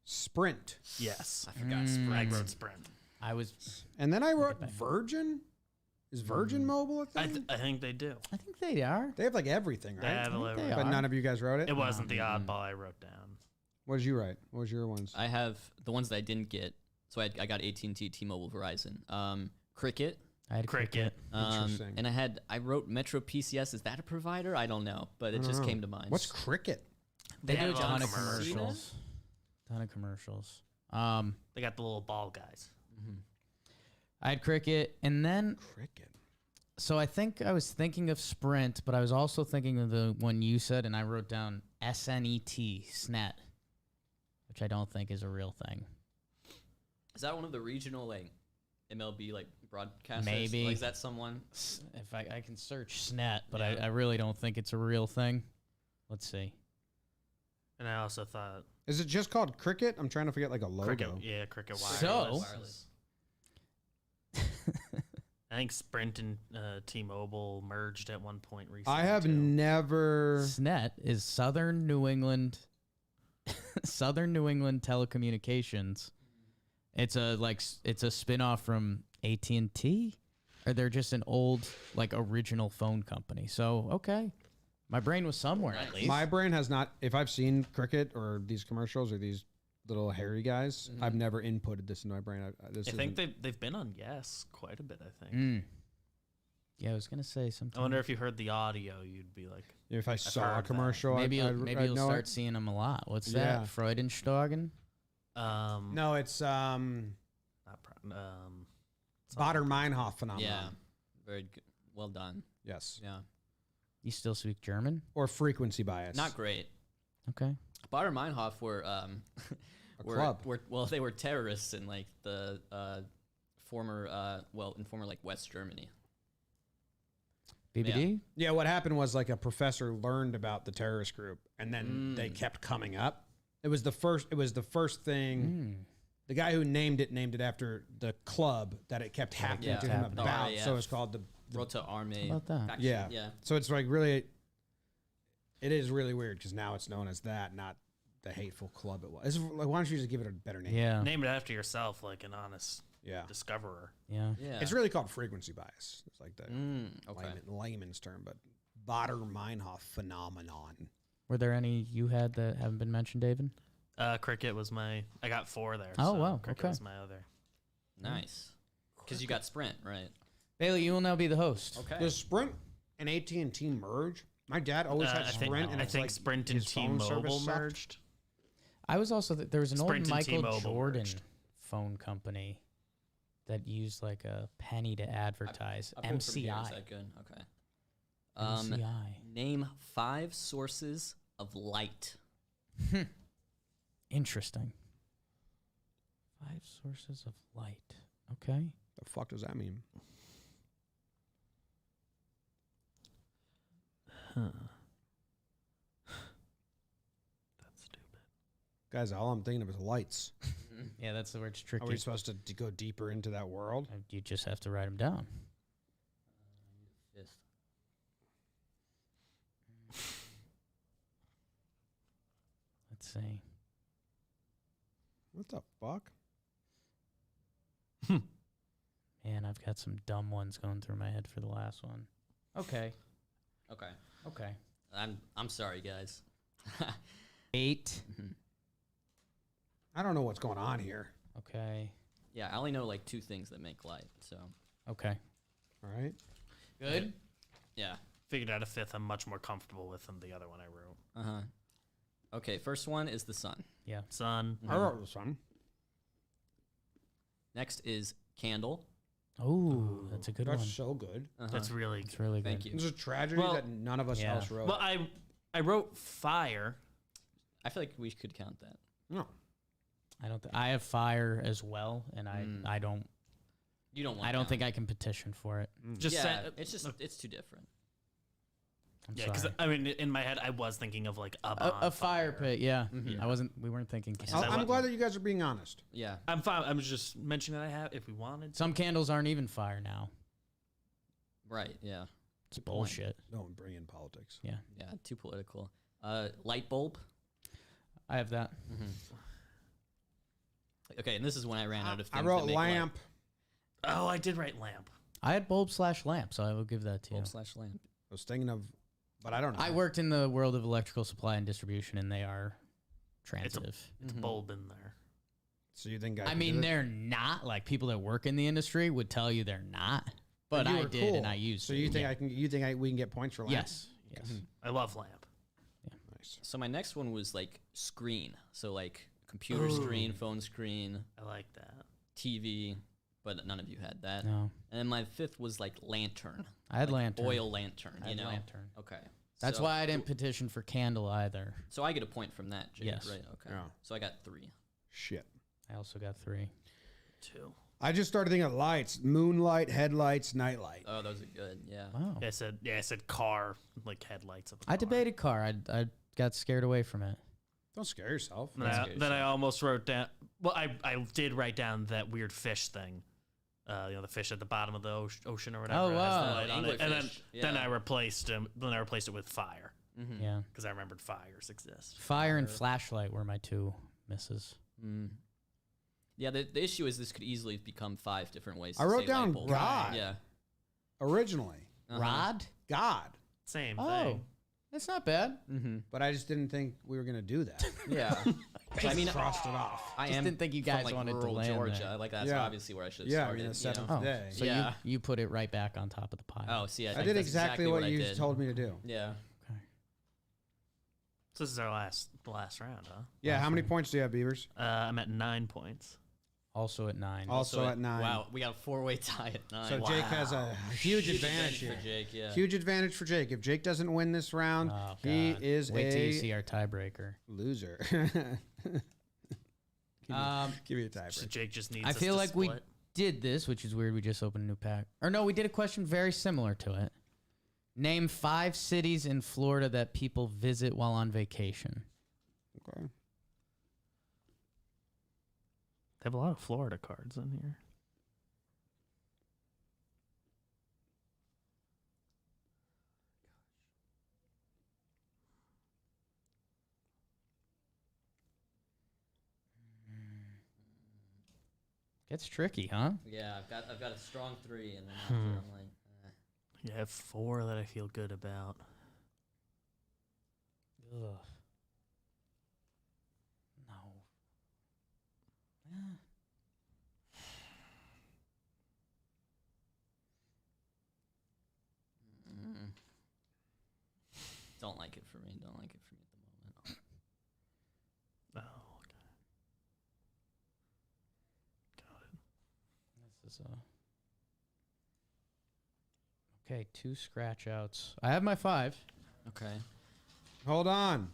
Sprint, Yes. I forgot. I Sprint. wrote Sprint. I was. and then I wrote back. Virgin. Is Virgin Mobile a I, thing? I think they do. I think they are. They have like everything, They right? have a they little- But are. none of you guys wrote it. It wasn't the Mm. oddball I wrote down. What did you write? What was your ones? I have the ones that I didn't get. So I got AT&T, T-Mobile, Verizon. Cricket. I had Cricket. Interesting. And I wrote Metro PCS. Is that a provider? I don't know, but it just came to mind. What's Cricket? They do a have ton of commercials. commercials. Ton of commercials. They got the little ball guys. I had Cricket, and then Cricket. so I think I was thinking of Sprint, but I was also thinking of the one you said, and I wrote down SNET, SNET, which I don't think is a real thing. Is that one of the regional like MLB like broadcasters? Maybe. Like, is that someone? If I can search SNET, but Yeah. I really don't think it's a real thing. Let's see. And I also thought Is it just called Cricket? I'm trying to forget like a logo. Cricket, Cricket Wireless. So- Wireless. I think Sprint and T-Mobile merged at one point recently. I have too. never. SNET is Southern New England Telecommunications. It's a spin-off from AT&T, or they're just an old like original phone company. So, okay. My brain was somewhere at least. My brain has not. If I've seen Cricket or these commercials or these little hairy guys, I've never inputted this into my brain. I think they've been on Yes quite a bit. I think. Mm. Yeah, I was gonna say something. I wonder if you heard the audio, you'd be like, if I saw a heard that. commercial, maybe I'd you'll know start it. seeing them a lot. What's Yeah. that? Freudenstagen? No, it's not Bader Meinhof phenomenon. Yeah. Very good. Well done. Yes. Yeah. You still speak German? Or frequency bias. Not great. Okay. Bader Meinhof were club. well, they were terrorists in like the former like West Germany. BBD? Yeah, what happened was like a professor learned about the terrorist group, and then they kept coming up. It was the first thing. The guy who named it after the club that it kept happening Yeah. to him The about. RAF. So it's called the Rota Armee. How about that? faction. yeah. Yeah. So it's like really, it is really weird because now it's known as that, not the hateful club it was. It's like, why don't you just give it a better name? Yeah. name it after yourself, like an honest Yeah. discoverer. Yeah. Yeah. It's really called frequency bias. It's like the Okay. layman's term, but Bader Meinhof phenomenon. Were there any you had that haven't been mentioned, David? Cricket was I got 4 there. Oh, so wow, Cricket okay. was my other. Nice. Because you got Sprint, right? Bailey, you will now be the host. Okay. Does Sprint and AT&T merge? My dad always had Sprint, and I it's think like Sprint and his phone service T-Mobile sucked. merged. I was also there was an Sprint old and Michael T-Mobile Jordan merged. phone company that used like a penny to advertise. I pulled from here. Is MCI. that good? Okay. MCI. Name 5 sources of light. Interesting. 5 sources of light. Okay. The fuck does that mean? That's stupid. Guys, all I'm thinking of is lights. Yeah, that's the word. It's Are tricky. we supposed to go deeper into that world? You just have to write them down. Fifth. Let's see. What the fuck? Man, I've got some dumb ones going through my head for the last one. Okay. Okay. Okay. I'm sorry, guys. 8. I don't know what's going on here. Okay. Yeah, I only know like 2 things that make light. So Okay. All right. Good. yeah. Figured out a 5th I'm much more comfortable with than the other one I wrote. Okay. First one is the sun. Yeah. Sun. I wrote this one. Next is candle. Oh, that's a good That's one. so good. That's really It's really good. Thank you. This is a tragedy Well, that none of us yeah. else wrote. Well, I wrote fire. I feel like we could count that. no. I don't. I have fire as well, and I don't. You don't want. I don't think I can petition for it. Just Yeah, say- it's too different. I'm Yeah, because sorry. I mean, in my head, I was thinking of like a A bonfire. fire pit. Yeah. I wasn't. We weren't thinking. Since Candles. I I'm glad that you guys are being honest. Yeah. I'm fine. I'm just mentioning that I have if we wanted. Some candles aren't even fire now. Right. Yeah. It's bullshit. Don't bring in politics. Yeah. Yeah. Too political. Light bulb. I have that. Okay, and this is when I ran out of I things. wrote that make lamp. Oh, I did write lamp. I had bulb/lamp, so I will give that to you. Bulb/lamp. I was thinking of, but I don't know. I worked in the world of electrical supply and distribution, and they are transitive. It's a bulb in there. So you think I mean, they're not like people that work in the industry would tell you they're not, but you I were did, cool. and I used So it. you think Yeah. we can get points for lamp? Yes. Yes. I love lamp. Nice. So my next one was like screen. So like computer screen, phone screen, I like that. TV, but none of you had that. No. And then my 5th was like lantern. I had like lantern. Oil lantern, I you had know. lantern. Okay. That's So- why I didn't petition for candle either. So I get a point from that, Jake, Yes. right? Okay. Yeah. So I got 3. Shit. I also got 3. too. I just started thinking of lights: moonlight, headlights, nightlight. Oh, those are good. Yeah. Wow. I said car, like headlights of a car. I debated car. I got scared away from it. Don't scare yourself. Then I almost wrote down. Well, I did write down that weird fish thing. The fish at the bottom of the ocean or whatever. Oh, has the wow. light on it. And Anglerfish, then yeah. I replaced him. Then I replaced it with fire Yeah. because I remembered fires exist. Fire and flashlight were my two misses. Yeah, the issue is this could easily become 5 different ways. I to wrote say down light bulb. God. Yeah. Originally, Rod? God, Same Oh, thing. that's not bad. but I just didn't think we were gonna do that. Yeah. I mean, Crossed it off. I Just am didn't think you from, guys like, wanted to rural land Georgia. there. Like that's Yeah. obviously where I should have Yeah, I started. mean the you know? seventh Oh, day. so Yeah. you put it right back on top of the pile. Oh, see, I did that's exactly what I you did. told me to do. Yeah. Okay. So this is the last round, huh? Yeah. How many points do you have, Beavers? I'm at 9 points. Also at 9. Also at 9. Wow, we got a 4-way tie at 9. So Jake has a huge advantage here. for Jake. Yeah. Huge advantage for Jake. If Jake doesn't win this round, Oh, he God. is Wait till you a see our tiebreaker. loser. Give me a So tiebreaker. Jake just needs. I us feel to like we split. did this, which is weird. We just opened a new pack. Or no, we did a question very similar to it. Name 5 cities in Florida that people visit while on vacation. Okay. They have a lot of Florida cards in here. Gets tricky, huh? Yeah, I've got a strong 3, and then after I'm like, Yeah, I have 4 that I feel good about. Ugh. No. Eh. don't like it for me. Don't like it for me at the moment. Oh, okay. Got it. This is okay, 2 scratch outs. I have my 5. Okay. Hold on.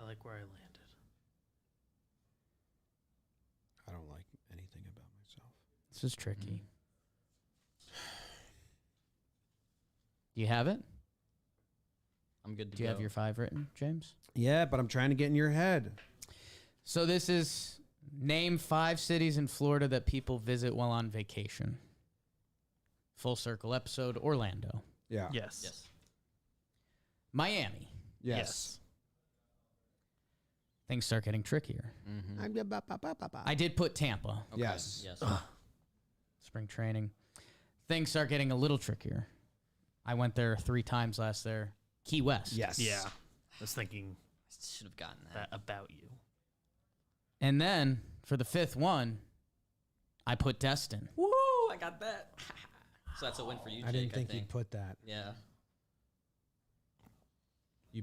I like where I landed. I don't like anything about myself. This is tricky. Do you have it? I'm good to Do you go. have your 5 written, James? Yeah, but I'm trying to get in your head. So this is name 5 cities in Florida that people visit while on vacation. Full circle episode, Orlando. Yeah. Yes. Yes. Miami. Yes. Things start getting trickier. Mm-hmm. I did put Tampa. Okay. Yes. Yes. Spring training. Things start getting a little trickier. I went there 3 times last year. Key West. Yes. Yeah. I was thinking I should have gotten that. that about you. And then for the 5th one, I put Destin. Woo! I got that. So that's a win for you, Jake. I didn't think I you'd put that. Yeah.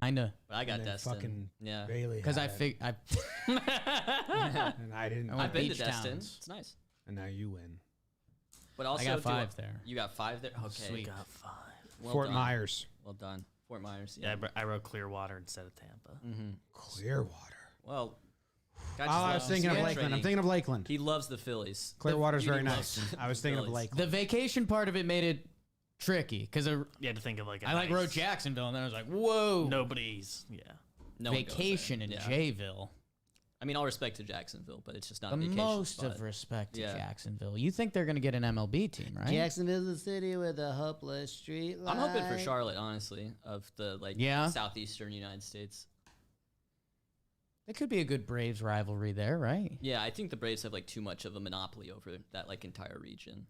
Kinda. But I got And then Destin. fucking Yeah. Bailey. Because I had it, think I and I didn't. I went I've been to beach Destin. towns. It's nice. And now you win. But also, got do 5 there. You got 5 there? Okay. Sweet. Got 5. Well Fort done. Myers. Well done. Fort Myers. Yeah, Yeah. I wrote Clearwater instead of Tampa. Mm-hmm. Clearwater. Well, Oh, I was thinking of Lakeland. I'm thinking of Lakeland. He loves the Phillies. Clearwater's Beauty very loves nice. the I was thinking of Phillies. Lakeland. the vacation part of it made it tricky because You had to think of like a I like nice- wrote Jacksonville and then I was like, whoa, Nobody's. Yeah. No one goes vacation there. in Yeah. Jayville. I mean, all respect to Jacksonville, but it's just not The a vacation most spot. of respect to Yeah. Jacksonville. You think they're going to get an MLB team, right? Jacksonville's a city with a hopeless street light. I'm hoping for Charlotte, honestly, of the Yeah? southeastern United States. It could be a good Braves rivalry there, right? Yeah, I think the Braves have too much of a monopoly over that entire region.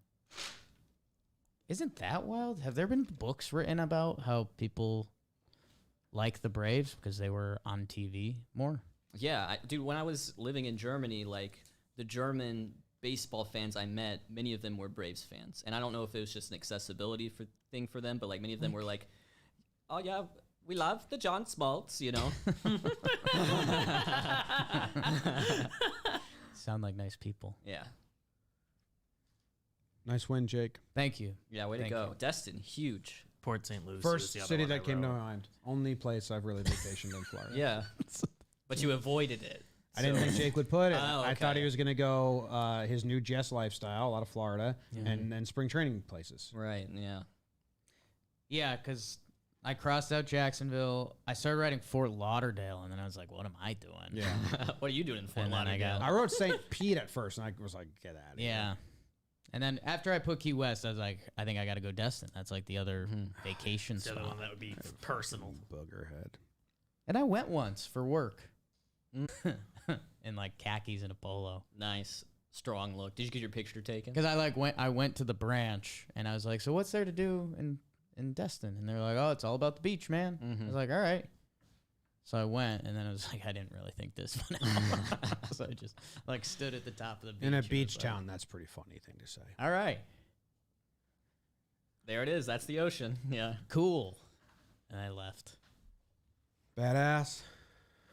Isn't that wild? Have there been books written about how people like the Braves because they were on TV more? Yeah, dude, when I was living in Germany, the German baseball fans I met, many of them were Braves fans. And I don't know if it was just an accessibility thing for them, but many of them were like, oh yeah, we love the John Smoltz, you know? Sound like nice people. Yeah. Nice win, Jake. Thank you. Yeah, way to Thank go. you. Destin, huge. Port St. Louis. First was the other city one I that came to wrote. my mind. Only place I've really vacationed in Florida. Yeah. But you avoided it. I didn't think Jake would put it. Oh, I thought okay. he was going to go his new Jess lifestyle, a lot of Florida, and then spring training places. Right. Yeah. Yeah, because I crossed out Jacksonville. I started writing Fort Lauderdale, and then I was like, what am I doing? Yeah. What are you doing in Fort And then I Lauderdale? got- I wrote St. Pete at first, and I was like, get out of here. Yeah. And then after I put Key West, I was like, I think I got to go Destin. That's like the other vacation The other spot. one that would be personal. Boogerhead. And I went once for work in like khakis and a polo. Nice, strong look. Did you get your picture taken? Because I went to the branch and I was like, so what's there to do in Destin? And they're like, oh, it's all about the beach, man. I was like, all right. So I went, and then I was like, I didn't really think this one out. So I just like stood at the top of the beach. In a and was beach like, town, that's a pretty funny thing to say. All right, There it is. That's the ocean. Yeah. cool. And I left. Badass.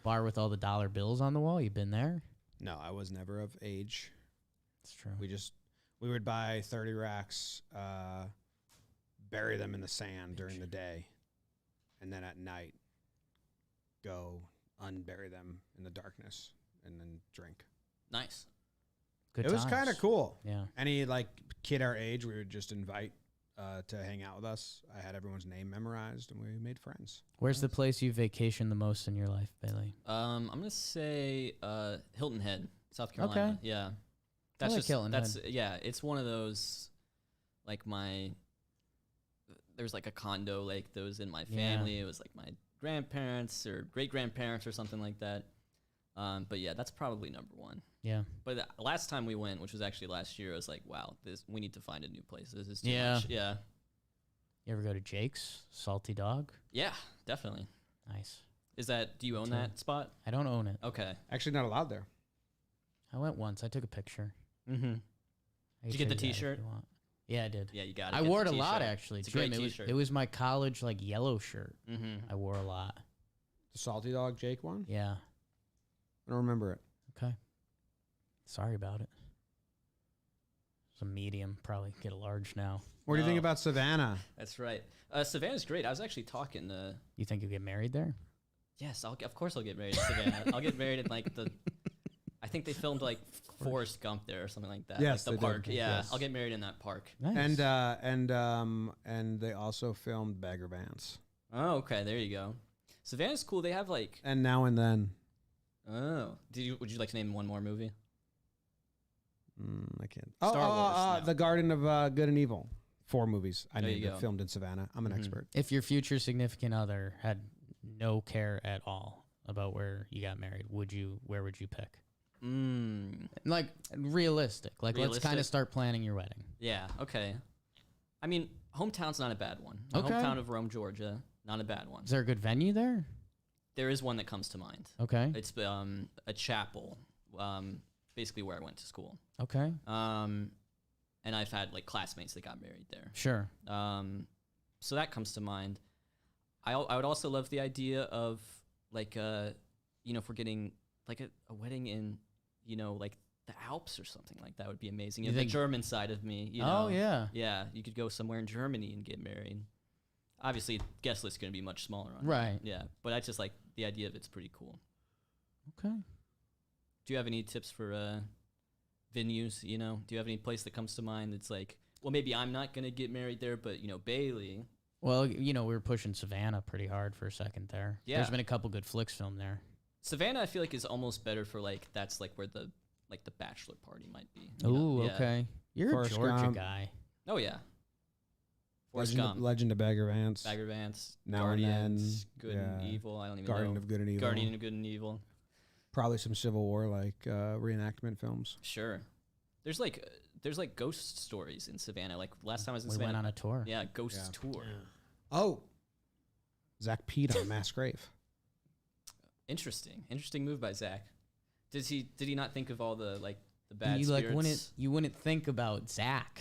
Bar with all the dollar bills on the wall. You been there? No, I was never of age. It's true. We would buy 30 racks, bury them in the sand during the day, and then at night go unbury them in the darkness and then drink. Nice. Good It was times. kind of cool. Yeah. Any like kid our age, we would just invite to hang out with us. I had everyone's name memorized, and we made friends. Where's the place you vacation the most in your life, Bailey? I'm gonna say Hilton Head, South Carolina. Okay. Yeah. I like Hilton that's Head. yeah, it's one of those like there's like a condo like those in my family. It was like my grandparents or great grandparents or something like that. But yeah, that's probably number one. Yeah. But the last time we went, which was actually last year, I was like, wow, we need to find a new place. This is too Yeah. much. Yeah. You ever go to Jake's Salty Dog? Yeah, definitely. Nice. Do you own that spot? I don't own it. Okay. Actually, not allowed there. I went once. I took a picture. Mm-hmm. I Did could you get the show that if t-shirt? you want. Yeah, I did. Yeah, you got it. I Get wore it the a lot t-shirt. actually. It's a great Jim, t-shirt. it was my college like yellow shirt. Mm-hmm. I wore a lot. The Salty Dog Jake one? Yeah. I don't remember it. Okay. Sorry about it. It's a medium. Probably get a large now. What do you think Oh. about Savannah? That's right. Savannah's great. I was actually talking to. You think you'll get married there? Yes, of course I'll get married in Savannah. I'll get married in like I think they filmed like Forrest Gump there or something like that. Yes, like they the park. did. Yeah, Yes. I'll get married in that park. Nice. And they also filmed Bagger Vance. Oh, okay. There you go. Savannah's cool. They have like. And Now and Then. Oh, would you like to name one more movie? I can't. Star Wars, no. The Garden of Good and Evil. 4 movies I There named you it, go. filmed in Savannah. I'm an expert. If your future significant other had no care at all about where you got married, where would you pick? Like realistic. Like let's kind Realistic? of start planning your wedding. Yeah. Okay. I mean, hometown's not a bad one. My Okay. hometown of Rome, Georgia, not a bad one. Is there a good venue there? There is one that comes to mind. Okay. It's a chapel, basically where I went to school. Okay. And I've had like classmates that got married there. Sure. So that comes to mind. I would also love the idea of like if we're getting like a wedding in like the Alps or something like that would be amazing. You The think- German side of me. Oh, yeah. Yeah, you could go somewhere in Germany and get married. Obviously, guest list's going to be much smaller on Right. that. Yeah, but I just like the idea of it's pretty cool. Okay. Do you have any tips for venues? Do you have any place that comes to mind that's like, well, maybe I'm not going to get married there, but Bailey. Well, we were pushing Savannah pretty hard for a second there. Yeah. There's been a couple good flicks filmed there. Savannah, I feel like is almost better for like that's like where the bachelor party might be. Ooh, Yeah. okay. You're Forrest a Georgia Gump. guy. Oh yeah. Forrest Gump, Legend of Bagger Vance. Bagger Vance, Now and Guardians, Then, Good and yeah. Evil. I don't even Garden know. of Good and Evil. Guardian of Good and Evil. Probably some Civil War like reenactment films. Sure. There's like ghost stories in Savannah. Like last time I was in We Savannah. went on a tour. Yeah, ghost tour. Oh, Zach peed on a mass grave. Interesting move by Zach. Did he not think of all the bad You spirits? wouldn't think about Zach.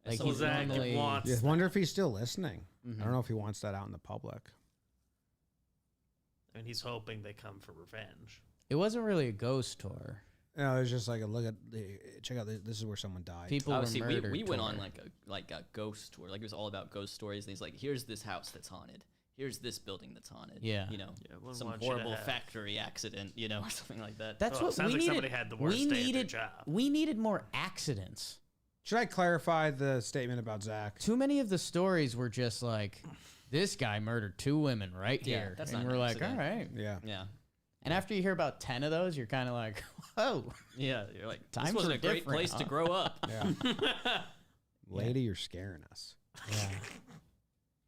Like So he's Zach normally wants- Yeah, I wonder if he's still listening. Mhm. I don't know if he wants that out in the public. And he's hoping they come for revenge. It wasn't really a ghost tour. No, it's just like a look at check out this is where someone died. People Oh, were see, murdered. we went tour. on like a ghost tour. Like it was all about ghost stories. And he's like, here's this house that's haunted. here's this building that's haunted. Yeah. You know, Yeah, what some want you to horrible have? factory accident, you know, or something like that. That's what sounds we like needed. somebody had the worst we day at their needed. job. We needed more accidents. Should I clarify the statement about Zach? Too many of the stories were just like, this guy murdered 2 women right Yeah, here, that's and not we're an like, all accident. right. Yeah. Yeah. And after you hear about 10 of those, you're kind of like, whoa. Yeah. You're like, Times this wasn't are a great different, place to huh? grow up. Yeah. Lady, you're scaring us. Yeah.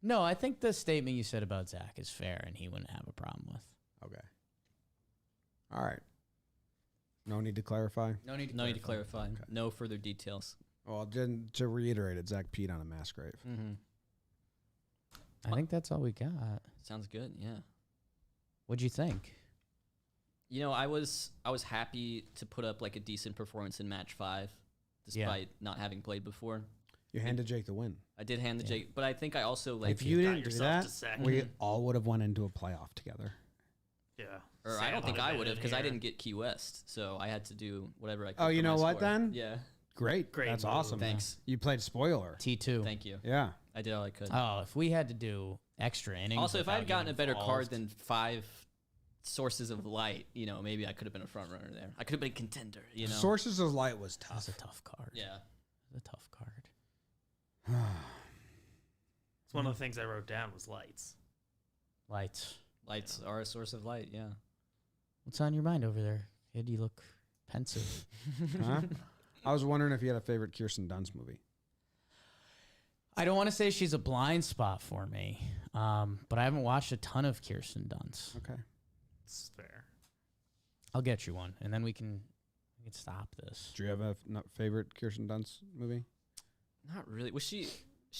No, I think the statement you said about Zach is fair, and he wouldn't have a problem with. Okay. All right. No need to clarify. No need to No need to clarify. Okay. No further details. Well, then to reiterate it, Zach peed on a mass grave. Mm-hmm. I think that's all we got. Sounds good. Yeah. What'd you think? You know, I was happy to put up like a decent performance in match 5, despite not having played before. You handed Jake the win. I did hand the Jake, but I think I also like. If you got didn't do yourself that, to second. we all would have went into a playoff together. Yeah. Or I Sam don't think would've I been would have in because I here. didn't get Key West, so I had to do whatever I could. Oh, for you know my what score. then? Yeah. Great. Great That's move. awesome. Thanks. You played spoiler. T2. Thank you. Yeah. I did all I could. Oh, if we had to do extra innings. Also, if I had without gotten you a better card involved- than 5 sources of light, you know, maybe I could have been a front runner there. I could have been a contender, you know. Sources of Light was That's tough. a tough card. Yeah. That's a tough card. It's one of the things I wrote down was lights. Lights. Lights are a source of light, yeah. What's on your mind over there, kid? You look pensive. Huh? I was wondering if you had a favorite Kirsten Dunst movie. I don't want to say she's a blind spot for me, but I haven't watched a ton of Kirsten Dunst. Okay. It's fair. I'll get you one, and then we can stop this. Do you have a favorite Kirsten Dunst movie? Not really. Was she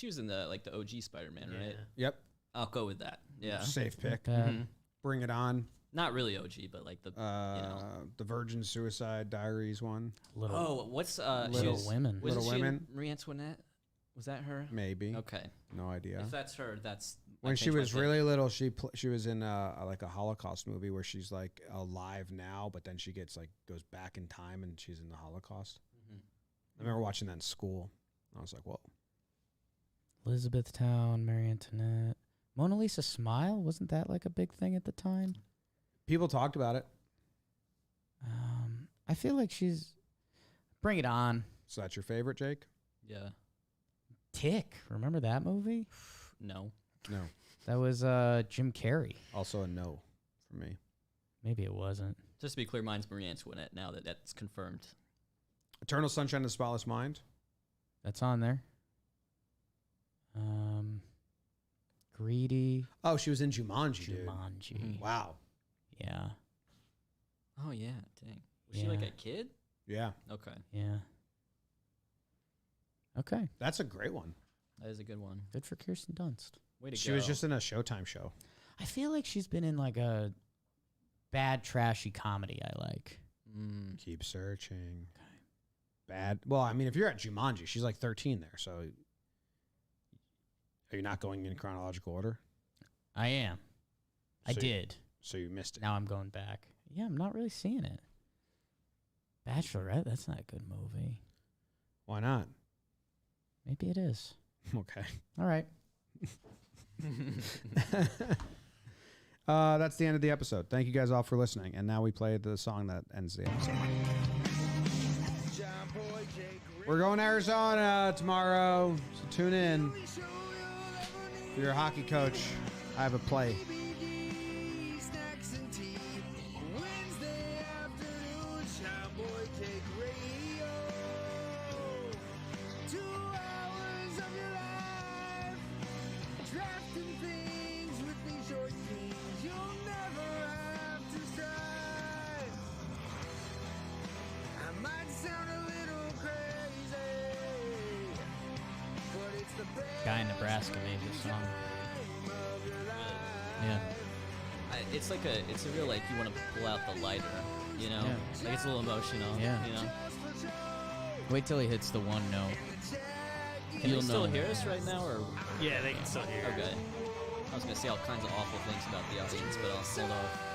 was in the OG Spider-Man, right? Yep. I'll go with that. Yeah. Safe pick. Mhm. Bring It On. Not really OG, but like the The Virgin Suicide Diaries one. Little, Oh, what's she Little was- Women. Wasn't Little she in Women. Marie Antoinette? Was that her? Maybe. Okay. No idea. If that's her, that's When I she changed my was pick. really little, she was in like a Holocaust movie where she's like alive now, but then she gets goes back in time and she's in the Holocaust. Mhm. I remember watching that in school. I was like, whoa. Elizabethtown, Marie Antoinette. Mona Lisa Smile? Wasn't that like a big thing at the time? People talked about it. I feel like she's... Bring It On. So that's your favorite, Jake? Yeah. Tick. Remember that movie? No. No. That was Jim Carrey. Also a no for me. Maybe it wasn't. Just to be clear, mine's Marie Antoinette now that that's confirmed. Eternal Sunshine of the Spotless Mind. That's on there. Greedy. Oh, she was in Jumanji, dude. Jumanji. Wow. Yeah. Oh yeah, dang. Was she like Yeah. a kid? Yeah. Okay. Yeah. Okay. That's a great one. That is a good one. Good for Kirsten Dunst. Way to She go. was just in a Showtime show. I feel like she's been in like a bad, trashy comedy I like. Keep searching. Bad. Well, I mean, if you're at Jumanji, she's like 13 there. So are you not going in chronological order? I am. I So- did. So you missed it. Now I'm going back. Yeah, I'm not really seeing it. Bachelorette, that's not a good movie. Why not? Maybe it is. Okay. All right. That's the end of the episode. Thank you guys all for listening. And now we play the song that ends the episode. We're going to Arizona tomorrow, so tune in. If you're a hockey coach, I have a play. Guy in Nebraska made this song. Yeah. It's like it's a real like you want to pull out the lighter, you know? Yeah. Like it's a little emotional. Yeah. You know? Wait till he hits the one note. Can You'll they still know. hear us right now or Yeah, they can still hear. okay. I was gonna say all kinds of awful things about the audience, but I'll hold off.